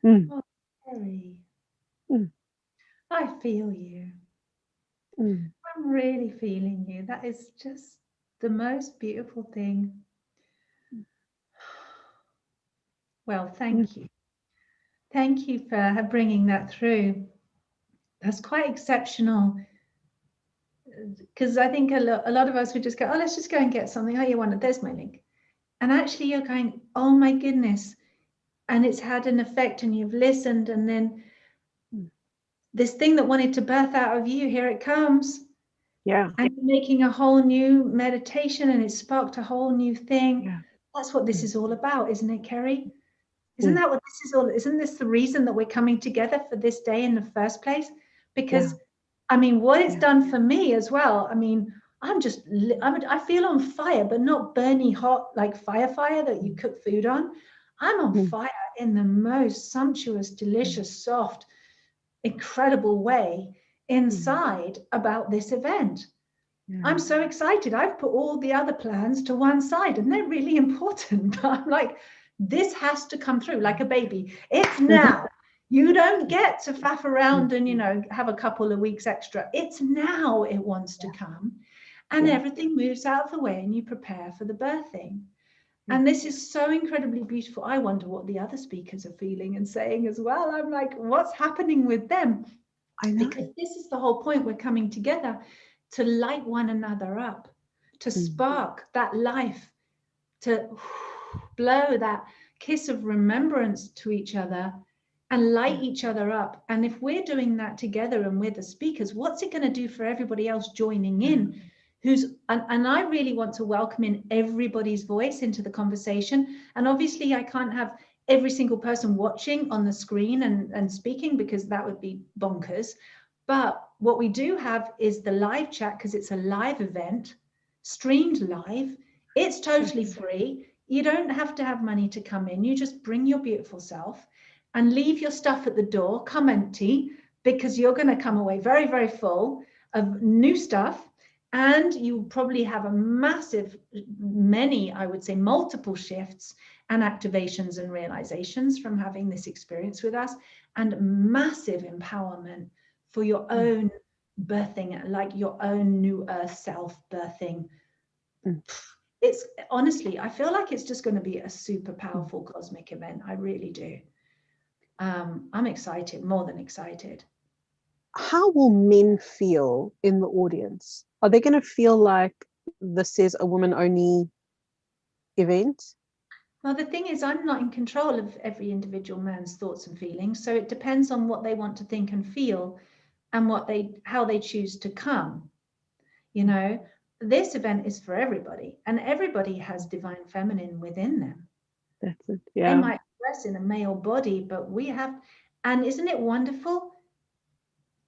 Mm, Oh, Kerry, mm, I feel you. mm, I'm really feeling you. That is just the most beautiful thing. Well, mm. thank you. Thank you for bringing that through. That's quite exceptional, because I think a lot of us would just go, oh, let's just go and get something. Oh, you want it? There's my link. And actually you're going, oh my goodness. And it's had an effect, and you've listened, and then this thing that wanted to birth out of you, here it comes. Yeah. And you're making a whole new meditation, and it sparked a whole new thing. Yeah. That's what this Mm, is all about, isn't it, Kerry? Isn't mm. that what this is all? Isn't this the reason that we're coming together for this day in the first place? Because, Yeah. I mean, what it's Yeah. done for me as well. I mean, I feel on fire, but not burny hot like fire that you cook food on. I'm on Mm, fire in the most sumptuous, delicious, soft, incredible way inside about this event. yeah. I'm so excited. I've put all the other plans to one side, and they're really important. But I'm like, this has to come through like a baby. It's now. You don't get to faff around and, have a couple of weeks extra. It's now it wants to come. And Yeah. everything moves out of the way, and you prepare for the birthing. Yeah. And this is so incredibly beautiful. I wonder what the other speakers are feeling and saying as well. I'm like, what's happening with them? I know. Because this is the whole point. We're coming together to light one another up, to spark that life, to blow that kiss of remembrance to each other and light each other up. And if we're doing that together and we're the speakers, what's it going to do for everybody else joining in? And I really want to welcome in everybody's voice into the conversation. And obviously I can't have every single person watching on the screen and speaking, because that would be bonkers. But what we do have is the live chat, because it's a live event, streamed live. It's totally free. You don't have to have money to come in. You just bring your beautiful self and leave your stuff at the door, come empty, because you're going to come away very, very full of new stuff. And you probably have a massive, I would say multiple shifts and activations and realizations from having this experience with us, and massive empowerment for your own birthing, like your own new earth self birthing. It's honestly, I feel like it's just going to be a super powerful cosmic event. I really do. I'm excited, more than excited. How will men feel in the audience? Are they going to feel like this is a woman only event? Well, the thing is, I'm not in control of every individual man's thoughts and feelings. So it depends on what they want to think and feel, and how they choose to come. This event is for everybody, and everybody has divine feminine within them. That's it. They Yeah. might express in a male body, but we have, and isn't it wonderful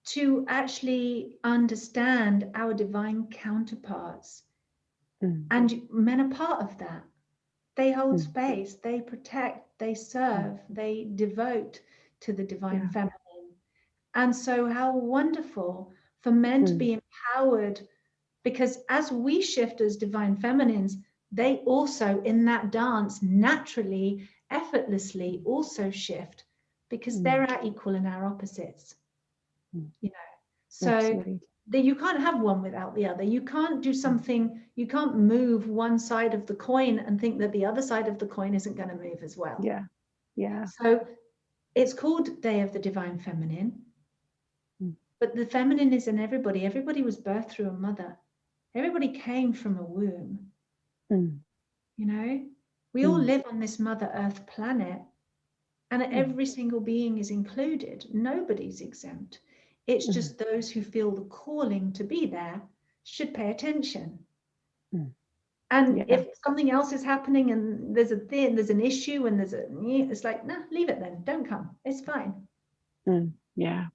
to actually understand our divine counterparts? And men are part of that. They hold space, they protect, they serve, they devote to the divine feminine. And so how wonderful for men to be empowered, because as we shift as divine feminines, they also in that dance naturally, effortlessly also shift, because they're our equal and our opposites. So Absolutely. that you can't have one without the other. You can't do something, you can't move one side of the coin and think that the other side of the coin isn't going to move as well. Yeah. Yeah. So it's called Day of the Divine Feminine, but the feminine is in everybody. Everybody was birthed through a mother. Everybody came from a womb. We all live on this Mother Earth planet, And every single being is included. Nobody's exempt. It's just those who feel the calling to be there should pay attention. And if something else is happening and there's an issue and it's like, nah, leave it then. Don't come. It's fine. Yeah.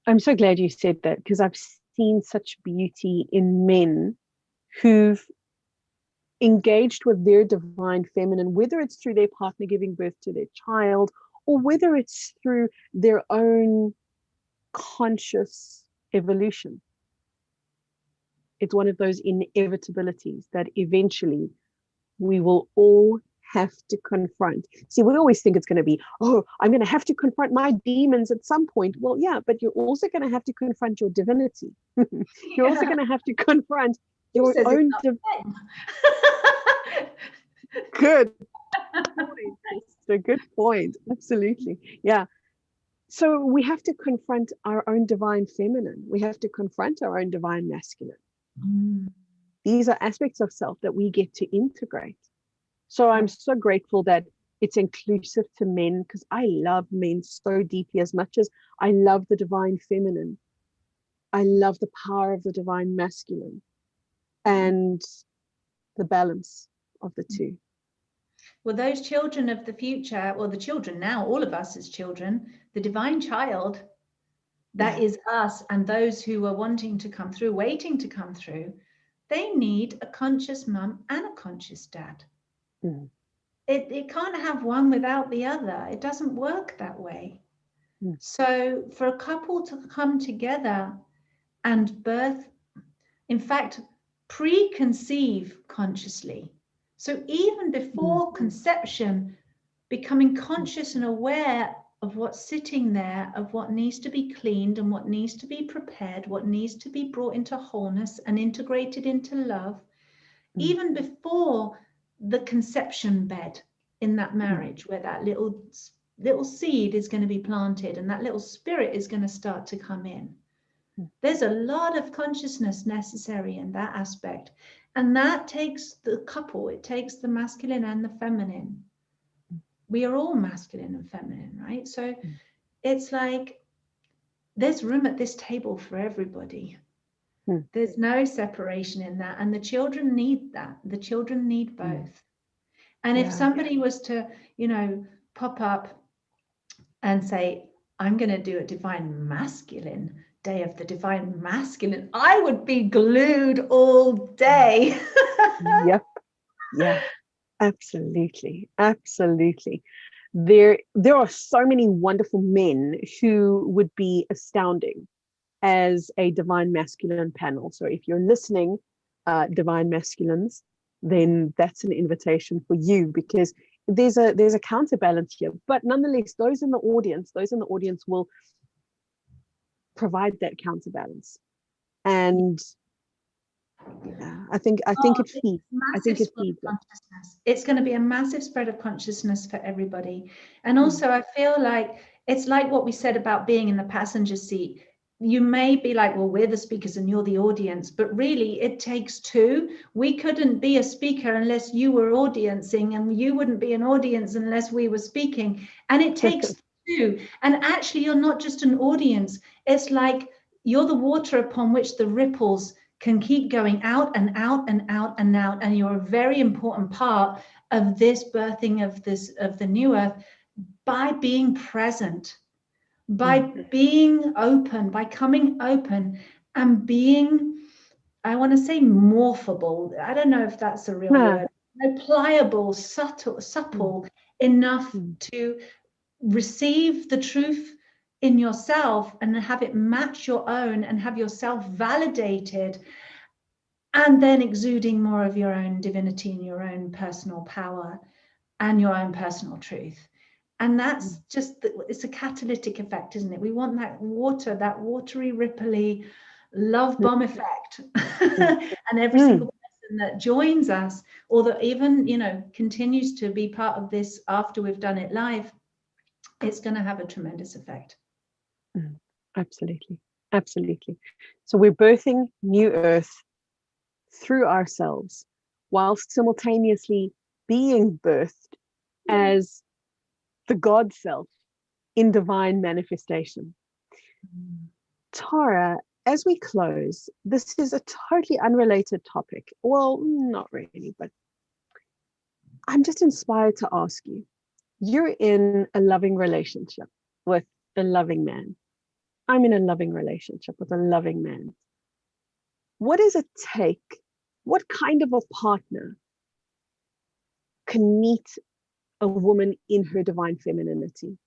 I'm so glad you said that, because I've seen such beauty in men who've engaged with their divine feminine, whether it's through their partner giving birth to their child, or whether it's through their own conscious evolution. It's one of those inevitabilities that eventually we will all have to confront. See, we always think it's going to be, oh, I'm going to have to confront my demons at some point. Well, yeah, but you're also going to have to confront your divinity. You're also going to have to confront your own Good. That's a good point. Absolutely. Yeah. So we have to confront our own divine feminine. We have to confront our own divine masculine. These are aspects of self that we get to integrate. So I'm so grateful that it's inclusive to men, because I love men so deeply. As much as I love the divine feminine, I love the power of the divine masculine and the balance of the two. Well, those children of the future, or the children now, all of us as children, the divine child, that is us, and those who are wanting to come through, waiting to come through, they need a conscious mum and a conscious dad. It can't have one without the other. It doesn't work that way. So for a couple to come together and birth, in fact, preconceive consciously. So even before conception, becoming conscious and aware of what's sitting there, of what needs to be cleaned and what needs to be prepared, what needs to be brought into wholeness and integrated into love, even before the conception bed in that marriage, where that little seed is going to be planted and that little spirit is going to start to come in. There's a lot of consciousness necessary in that aspect. And that takes the couple, it takes the masculine and the feminine. We are all masculine and feminine, right? So it's like there's room at this table for everybody. There's no separation in that. And the children need that. The children need both. And if somebody was to, pop up and say, I'm going to do a divine masculine day of the divine masculine, I would be glued all day. Yep. Yeah. Absolutely. Absolutely. There are so many wonderful men who would be astounding as a divine masculine panel. So if you're listening, divine masculines, then that's an invitation for you, because there's a counterbalance here. But nonetheless, those in the audience will provide that counterbalance. And I think it feeds. I think it feeds. It's going to be a massive spread of consciousness for everybody. And also, I feel like it's like what we said about being in the passenger seat. You may be like, well, we're the speakers and you're the audience, but really it takes two. We couldn't be a speaker unless you were audiencing, and you wouldn't be an audience unless we were speaking. And it takes two. And actually, you're not just an audience. It's like you're the water upon which the ripples can keep going out and out and out and out. And you're a very important part of this birthing of the new earth by being present, by being open, by coming open and being, I want to say morphable. I don't know if that's a real word. Pliable, supple enough to receive the truth in yourself and have it match your own and have yourself validated, and then exuding more of your own divinity and your own personal power and your own personal truth. And that's just, it's a catalytic effect, isn't it? We want that water, that watery, ripply love bomb effect. And every single person that joins us, or that even, continues to be part of this after we've done it live, it's going to have a tremendous effect. Absolutely. Absolutely. So we're birthing new earth through ourselves, while simultaneously being birthed as the God self in divine manifestation. Tara, as we close, this is a totally unrelated topic. Well, not really, but I'm just inspired to ask you. You're in a loving relationship with a loving man. I'm in a loving relationship with a loving man. What does it take? What kind of a partner can meet a woman in her divine femininity?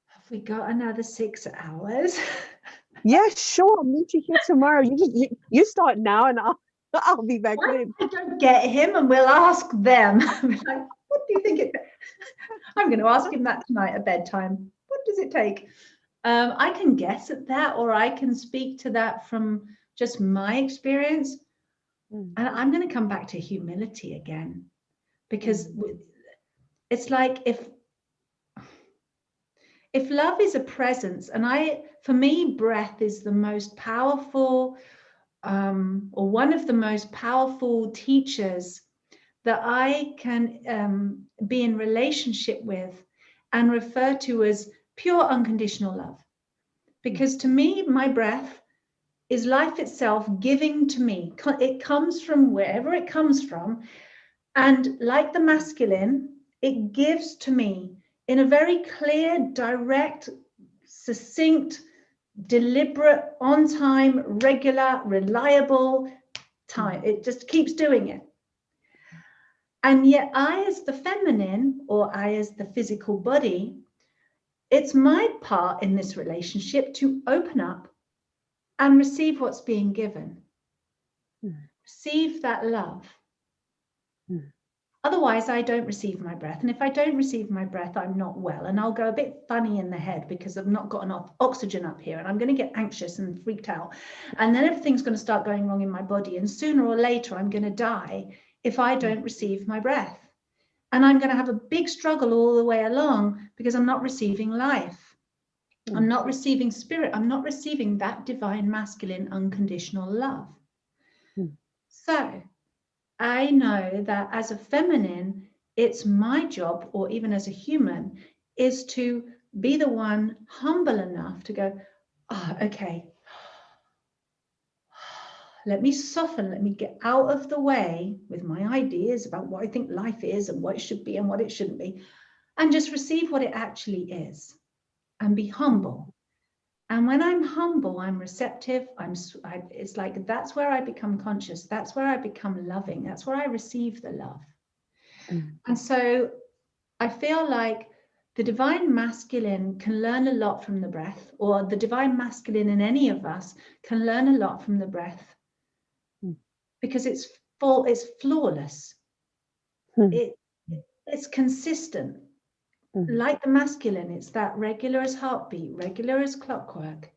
Have we got another 6 hours? Yeah, sure. I'll meet you here tomorrow. You start now, and I'll be back then. I don't get him, and we'll ask them. Like, what do you think it? I'm going to ask him that tonight at bedtime. What does it take? I can guess at that, or I can speak to that from just my experience. And I'm going to come back to humility again, because it's like if love is a presence, and for me, breath is the most powerful, or one of the most powerful teachers that I can be in relationship with and refer to as pure unconditional love. Because to me, my breath is life itself giving to me. It comes from wherever it comes from. And like the masculine, it gives to me in a very clear, direct, succinct, deliberate, on time, regular, reliable time. It just keeps doing it. And yet I, as the feminine, or I, as the physical body, it's my part in this relationship to open up and receive what's being given. Receive that love. Otherwise, I don't receive my breath. And if I don't receive my breath, I'm not well. And I'll go a bit funny in the head because I've not got enough oxygen up here. And I'm going to get anxious and freaked out. And then everything's going to start going wrong in my body. And sooner or later, I'm going to die if I don't receive my breath. And I'm going to have a big struggle all the way along because I'm not receiving life. I'm not receiving spirit. I'm not receiving that divine masculine unconditional love. So I know that as a feminine, it's my job, or even as a human, is to be the one humble enough to go, okay, let me soften, let me get out of the way with my ideas about what I think life is and what it should be and what it shouldn't be, and just receive what it actually is and be humble. And when I'm humble, I'm receptive. It's like that's where I become conscious. That's where I become loving. That's where I receive the love. And so I feel like the divine masculine can learn a lot from the breath, or the divine masculine in any of us can learn a lot from the breath, because it's flawless. It's consistent. Like the masculine, it's that regular as heartbeat, regular as clockwork.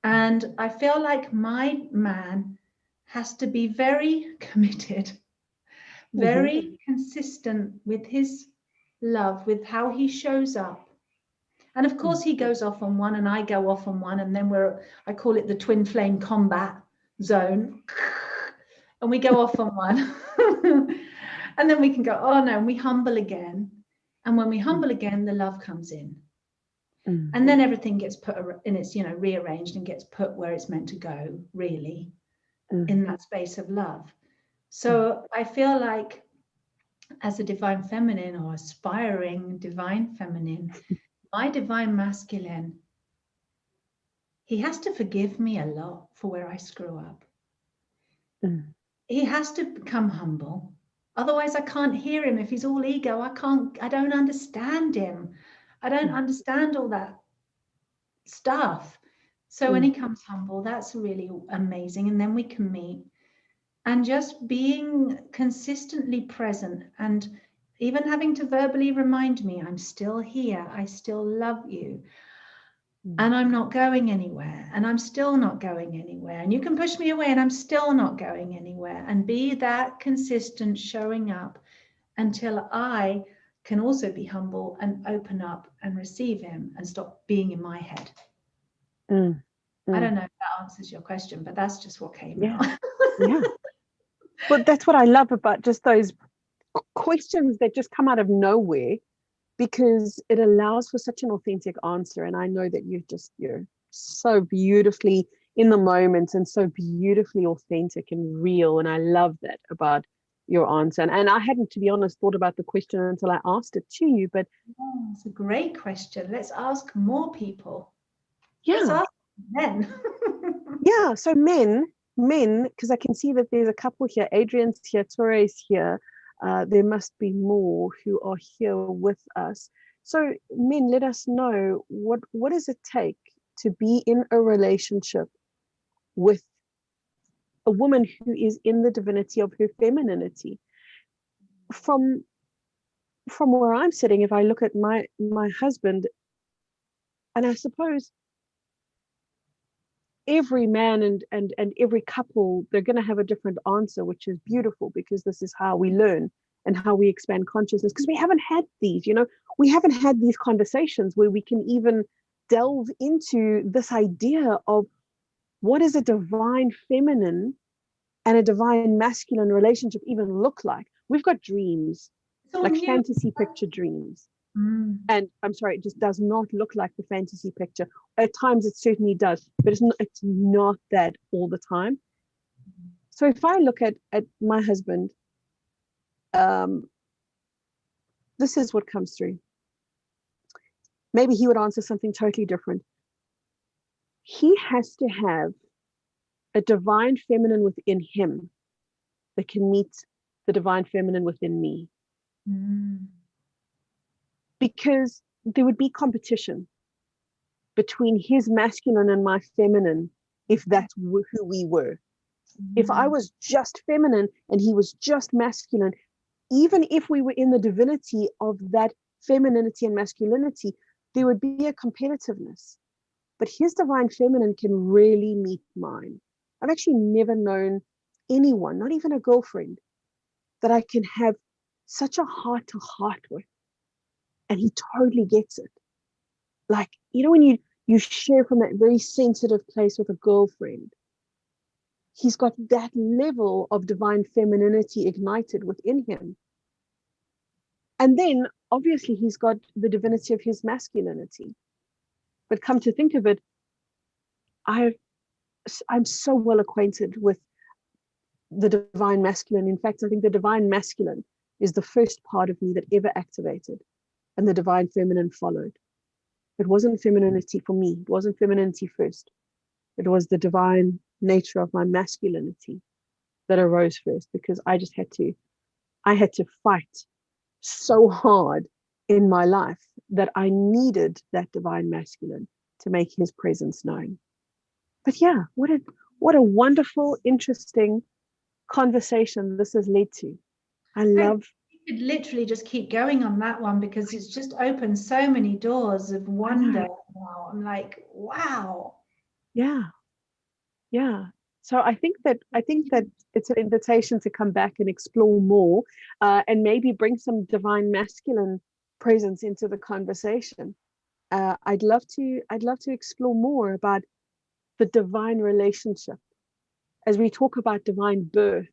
And I feel like my man has to be very committed, very consistent with his love, with how he shows up. And of course, he goes off on one and I go off on one. And then I call it the twin flame combat zone. And we go off on one. And then we can go, oh no, and we humble again. And when we humble again, the love comes in. And then everything gets put in, it's, rearranged and gets put where it's meant to go, really, in that space of love. So I feel like as a divine feminine, or aspiring divine feminine, my divine masculine, he has to forgive me a lot for where I screw up. He has to become humble. Otherwise, I can't hear him. If he's all ego, I don't understand him. I don't understand all that stuff. So when he comes humble, that's really amazing. And then we can meet, and just being consistently present, and even having to verbally remind me, I'm still here, I still love you, and I'm not going anywhere, and I'm still not going anywhere, and you can push me away and I'm still not going anywhere, and be that consistent showing up until I can also be humble and open up and receive him and stop being in my head. I don't know if that answers your question, but that's just what came out. Yeah. Well, that's what I love about just those questions that just come out of nowhere, because it allows for such an authentic answer. And I know that you're so beautifully in the moment and so beautifully authentic and real. And I love that about your answer. And I hadn't, to be honest, thought about the question until I asked it to you. But it's a great question. Let's ask more people. Yeah. Let's ask men. Yeah. So men, because I can see that there's a couple here. Adrian's here, Torre's here. There must be more who are here with us. So men, let us know, what does it take to be in a relationship with a woman who is in the divinity of her femininity? From where I'm sitting, if I look at my husband, and I suppose every man and every couple, they're going to have a different answer, which is beautiful, because this is how we learn and how we expand consciousness, because we haven't had these, we haven't had these conversations where we can even delve into this idea of what does a divine feminine and a divine masculine relationship even look like. We've got dreams, like fantasy picture dreams. And I'm sorry, it just does not look like the fantasy picture. At times it certainly does, but it's not that all the time. So if I look at my husband, this is what comes through. Maybe he would answer something totally different. He has to have a divine feminine within him that can meet the divine feminine within me. Because there would be competition between his masculine and my feminine if that's who we were. If I was just feminine and he was just masculine, even if we were in the divinity of that femininity and masculinity, there would be a competitiveness. But his divine feminine can really meet mine. I've actually never known anyone, not even a girlfriend, that I can have such a heart-to-heart with. And he totally gets it. Like, when you share from that very sensitive place with a girlfriend, he's got that level of divine femininity ignited within him. And then, obviously, he's got the divinity of his masculinity. But come to think of it, I'm so well acquainted with the divine masculine. In fact, I think the divine masculine is the first part of me that ever activated, and the divine feminine followed. It wasn't femininity for me. It wasn't femininity first. It was the divine nature of my masculinity that arose first, because I had to fight so hard in my life that I needed that divine masculine to make his presence known. But yeah, what a wonderful, interesting conversation this has led to. You could literally just keep going on that one, because it's just opened so many doors of wonder now. I'm like, wow. Yeah. So I think that it's an invitation to come back and explore more, and maybe bring some divine masculine presence into the conversation. I'd love to explore more about the divine relationship. As we talk about divine birth,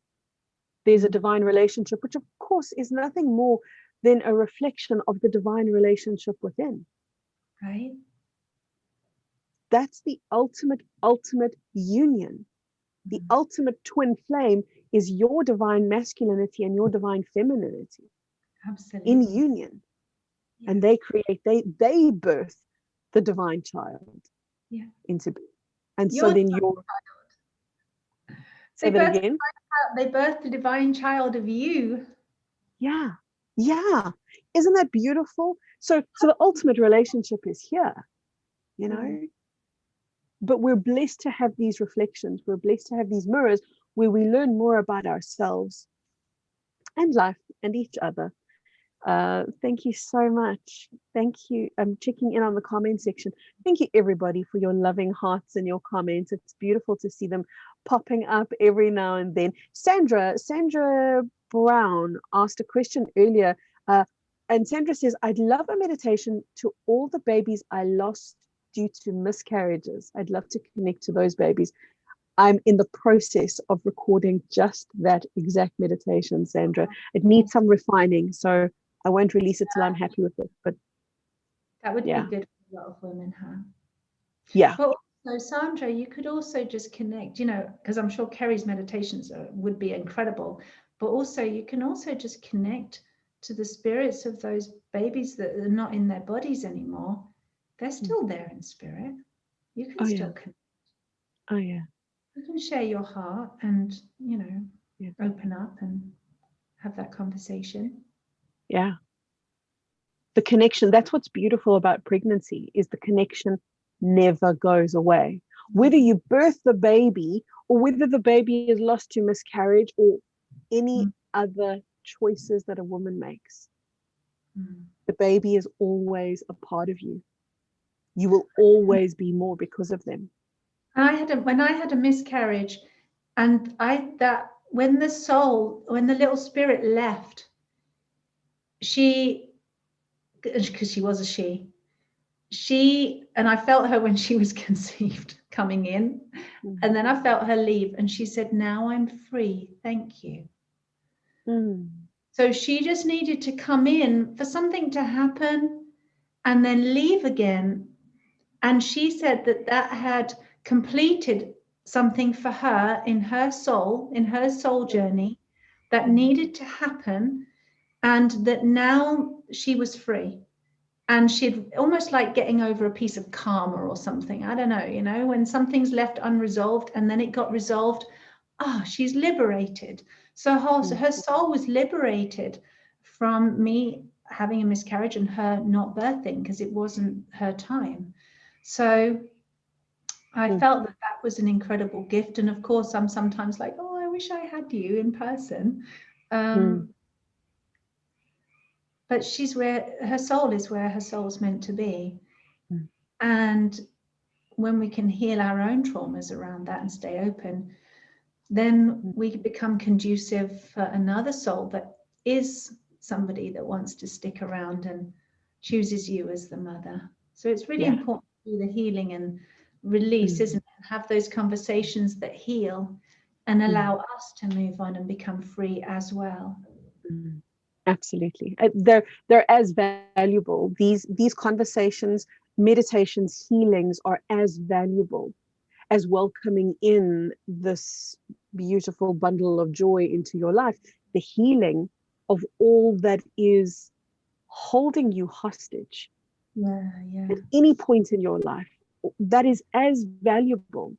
there's a divine relationship, which of course is nothing more than a reflection of the divine relationship within. Right. That's the ultimate union. The ultimate twin flame is your divine masculinity and your divine femininity. Absolutely. In union. Yeah. And they birth the divine child into being. And so then you're... Say that again? They birthed the divine child of you. Yeah. Isn't that beautiful? So the ultimate relationship is here, But we're blessed to have these reflections. We're blessed to have these mirrors where we learn more about ourselves and life and each other. Thank you so much. Thank you. I'm checking in on the comment section. Thank you, everybody, for your loving hearts and your comments. It's beautiful to see them popping up every now and then. Sandra Brown asked a question earlier, and Sandra says, I'd love a meditation to all the babies I lost due to miscarriages. I'd love to connect to those babies. I'm in the process of recording just that exact meditation, Sandra. It needs some refining, so I won't release it till I'm happy with it. But that would be good for a lot of women, huh? Yeah. But also, Sandra, you could also just connect, because I'm sure Kerry's meditations would be incredible, but also you can also just connect to the spirits of those babies that are not in their bodies anymore. They're still there in spirit. You can still connect. Oh, yeah. You can share your heart and, open up and have that conversation. Yeah. The connection, that's what's beautiful about pregnancy, is the connection never goes away. Whether you birth the baby or whether the baby is lost to miscarriage or any other choices that a woman makes, the baby is always a part of you. You will always be more because of them. When I had a miscarriage, and when the little spirit left, because she was a she, and I felt her when she was conceived coming in, and then I felt her leave, and she said, "Now I'm free, thank you." So she just needed to come in for something to happen and then leave again. And she said that had completed something for her in her soul journey that needed to happen, and that now she was free. And she'd almost like getting over a piece of karma or something. I don't know, when something's left unresolved and then it got resolved, she's liberated. So her soul was liberated from me having a miscarriage and her not birthing because it wasn't her time. So I felt that was an incredible gift. And of course, I'm sometimes like, I wish I had you in person. But her soul is where her soul's meant to be. And when we can heal our own traumas around that and stay open, then we become conducive for another soul that is somebody that wants to stick around and chooses you as the mother. So it's really important to do the healing and release, isn't it? Have those conversations that heal and allow us to move on and become free as well. Absolutely. They're as valuable. These conversations, meditations, healings are as valuable as welcoming in this beautiful bundle of joy into your life. The healing of all that is holding you hostage at any point in your life, that is as valuable,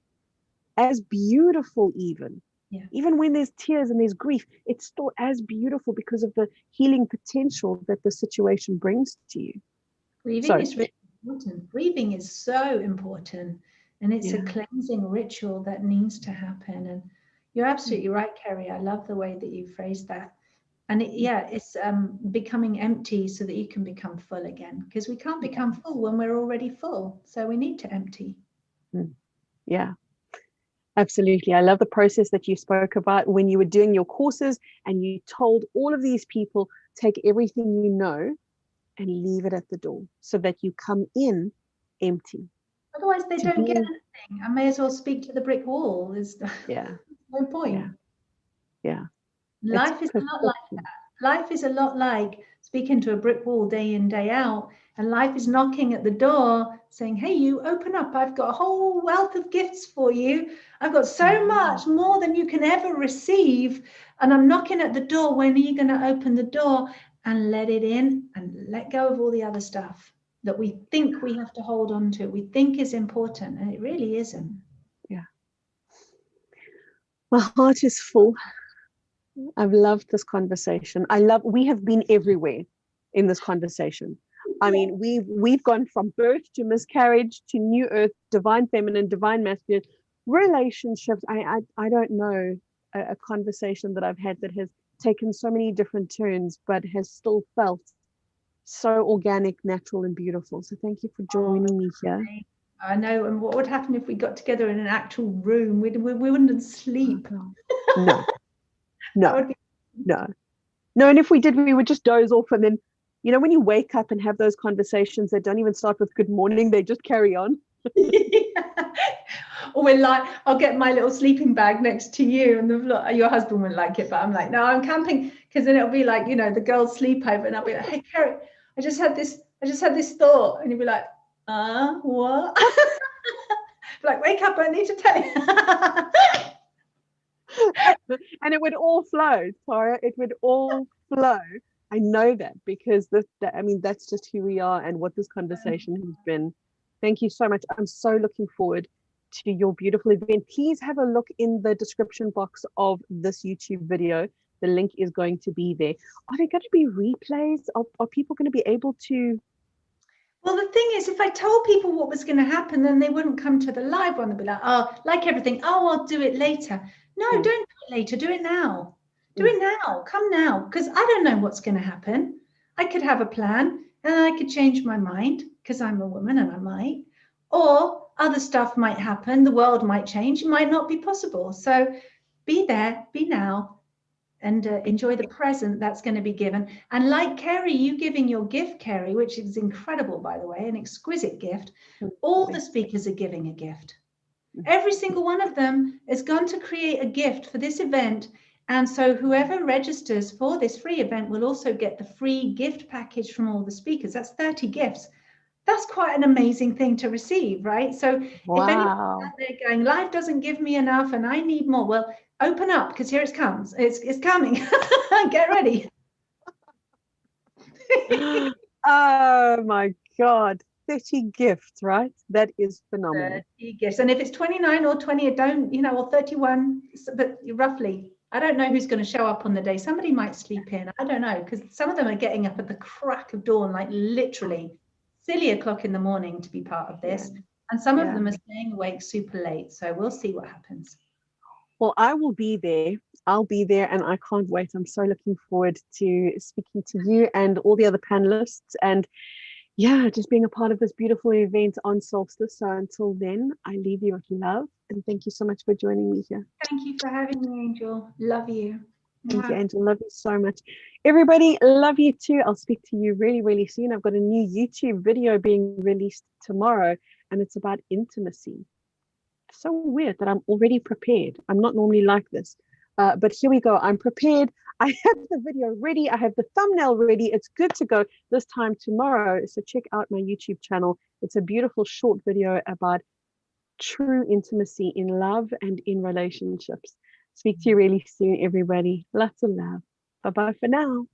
as beautiful even when there's tears and there's grief, it's still as beautiful because of the healing potential that the situation brings to you. Grieving is really important. Grieving is so important, and it's a cleansing ritual that needs to happen. And you're absolutely right, Kerry. I love the way that you phrased that. And it's becoming empty so that you can become full again, because we can't become full when we're already full. So we need to empty. Yeah. Absolutely. I love the process that you spoke about when you were doing your courses and you told all of these people, take everything you know and leave it at the door so that you come in empty. Otherwise, they don't get anything. I may as well speak to the brick wall. There's no point. Yeah. Life is a lot like that. Life is a lot like speaking to a brick wall day in, day out. And life is knocking at the door saying, hey, you open up. I've got a whole wealth of gifts for you. I've got so much more than you can ever receive. And I'm knocking at the door. When are you going to open the door and let it in and let go of all the other stuff that we think we have to hold on to, we think is important, and it really isn't. Yeah. My heart is full. I've loved this conversation. We have been everywhere in this conversation. I mean, we've gone from birth to miscarriage to new earth, divine feminine, divine masculine, relationships. I don't know a conversation that I've had that has taken so many different turns, but has still felt so organic, natural, and beautiful. So thank you for joining me here. I know. And what would happen if we got together in an actual room? We wouldn't sleep. No. And if we did, we would just doze off. And then, when you wake up and have those conversations that don't even start with good morning, they just carry on. Or we're like, I'll get my little sleeping bag next to you, and your husband wouldn't like it, but I'm like, no, I'm camping, because then it'll be like, you know, the girls sleep over, and I'll be like, hey, Kerry, I just had this thought, and you'll be like, what? Like, wake up, I need to tell you. And it would all flow, Tara. It would all flow. I know that because I mean, that's just who we are and what this conversation has been. Thank you so much. I'm so looking forward to your beautiful event. Please have a look in the description box of this YouTube video. The link is going to be there. Are there going to be replays? Are people going to be able to? Well, the thing is, if I told people what was going to happen, then they wouldn't come to the live one. They'd be like, oh, like everything, oh, I'll do it later. No, don't do it later. Do it now. Do it now. Come now. Because I don't know what's going to happen. I could have a plan and I could change my mind because I'm a woman and I might. Or other stuff might happen. The world might change. It might not be possible. So be there, be now, and enjoy the present that's going to be given. And like Kerry, you giving your gift, Kerry, which is incredible, by the way, an exquisite gift. All the speakers are giving a gift. Every single one of them is going to create a gift for this event. And so whoever registers for this free event will also get the free gift package from all the speakers. That's 30 gifts. That's quite an amazing thing to receive, right? So if anyone's out there going, life doesn't give me enough and I need more, well, open up, because here it comes. It's coming. Get ready. Oh my God. 30 gifts, right? That is phenomenal. 30 gifts. And if it's 29 or 20, don't, you know, or 31, but roughly, I don't know who's going to show up on the day. Somebody might sleep in. I don't know, because some of them are getting up at the crack of dawn, like literally silly o'clock in the morning to be part of this. And some of them are staying awake super late. So we'll see what happens. Well, I will be there. I'll be there and I can't wait. I'm so looking forward to speaking to you and all the other panelists and just being a part of this beautiful event on Solstice. So until then, I leave you with love and thank you so much for joining me here. Thank you for having me, Angel. Love you. Thank you, Angel. Love you so much. Everybody, love you too. I'll speak to you really, really soon. I've got a new YouTube video being released tomorrow and it's about intimacy. So weird that I'm already prepared. I'm not normally like this, but here we go. I'm prepared. I have the video ready. I have the thumbnail ready. It's good to go this time tomorrow. So check out my YouTube channel. It's a beautiful short video about true intimacy in love and in relationships. Speak to you really soon, everybody. Lots of love. Bye-bye for now.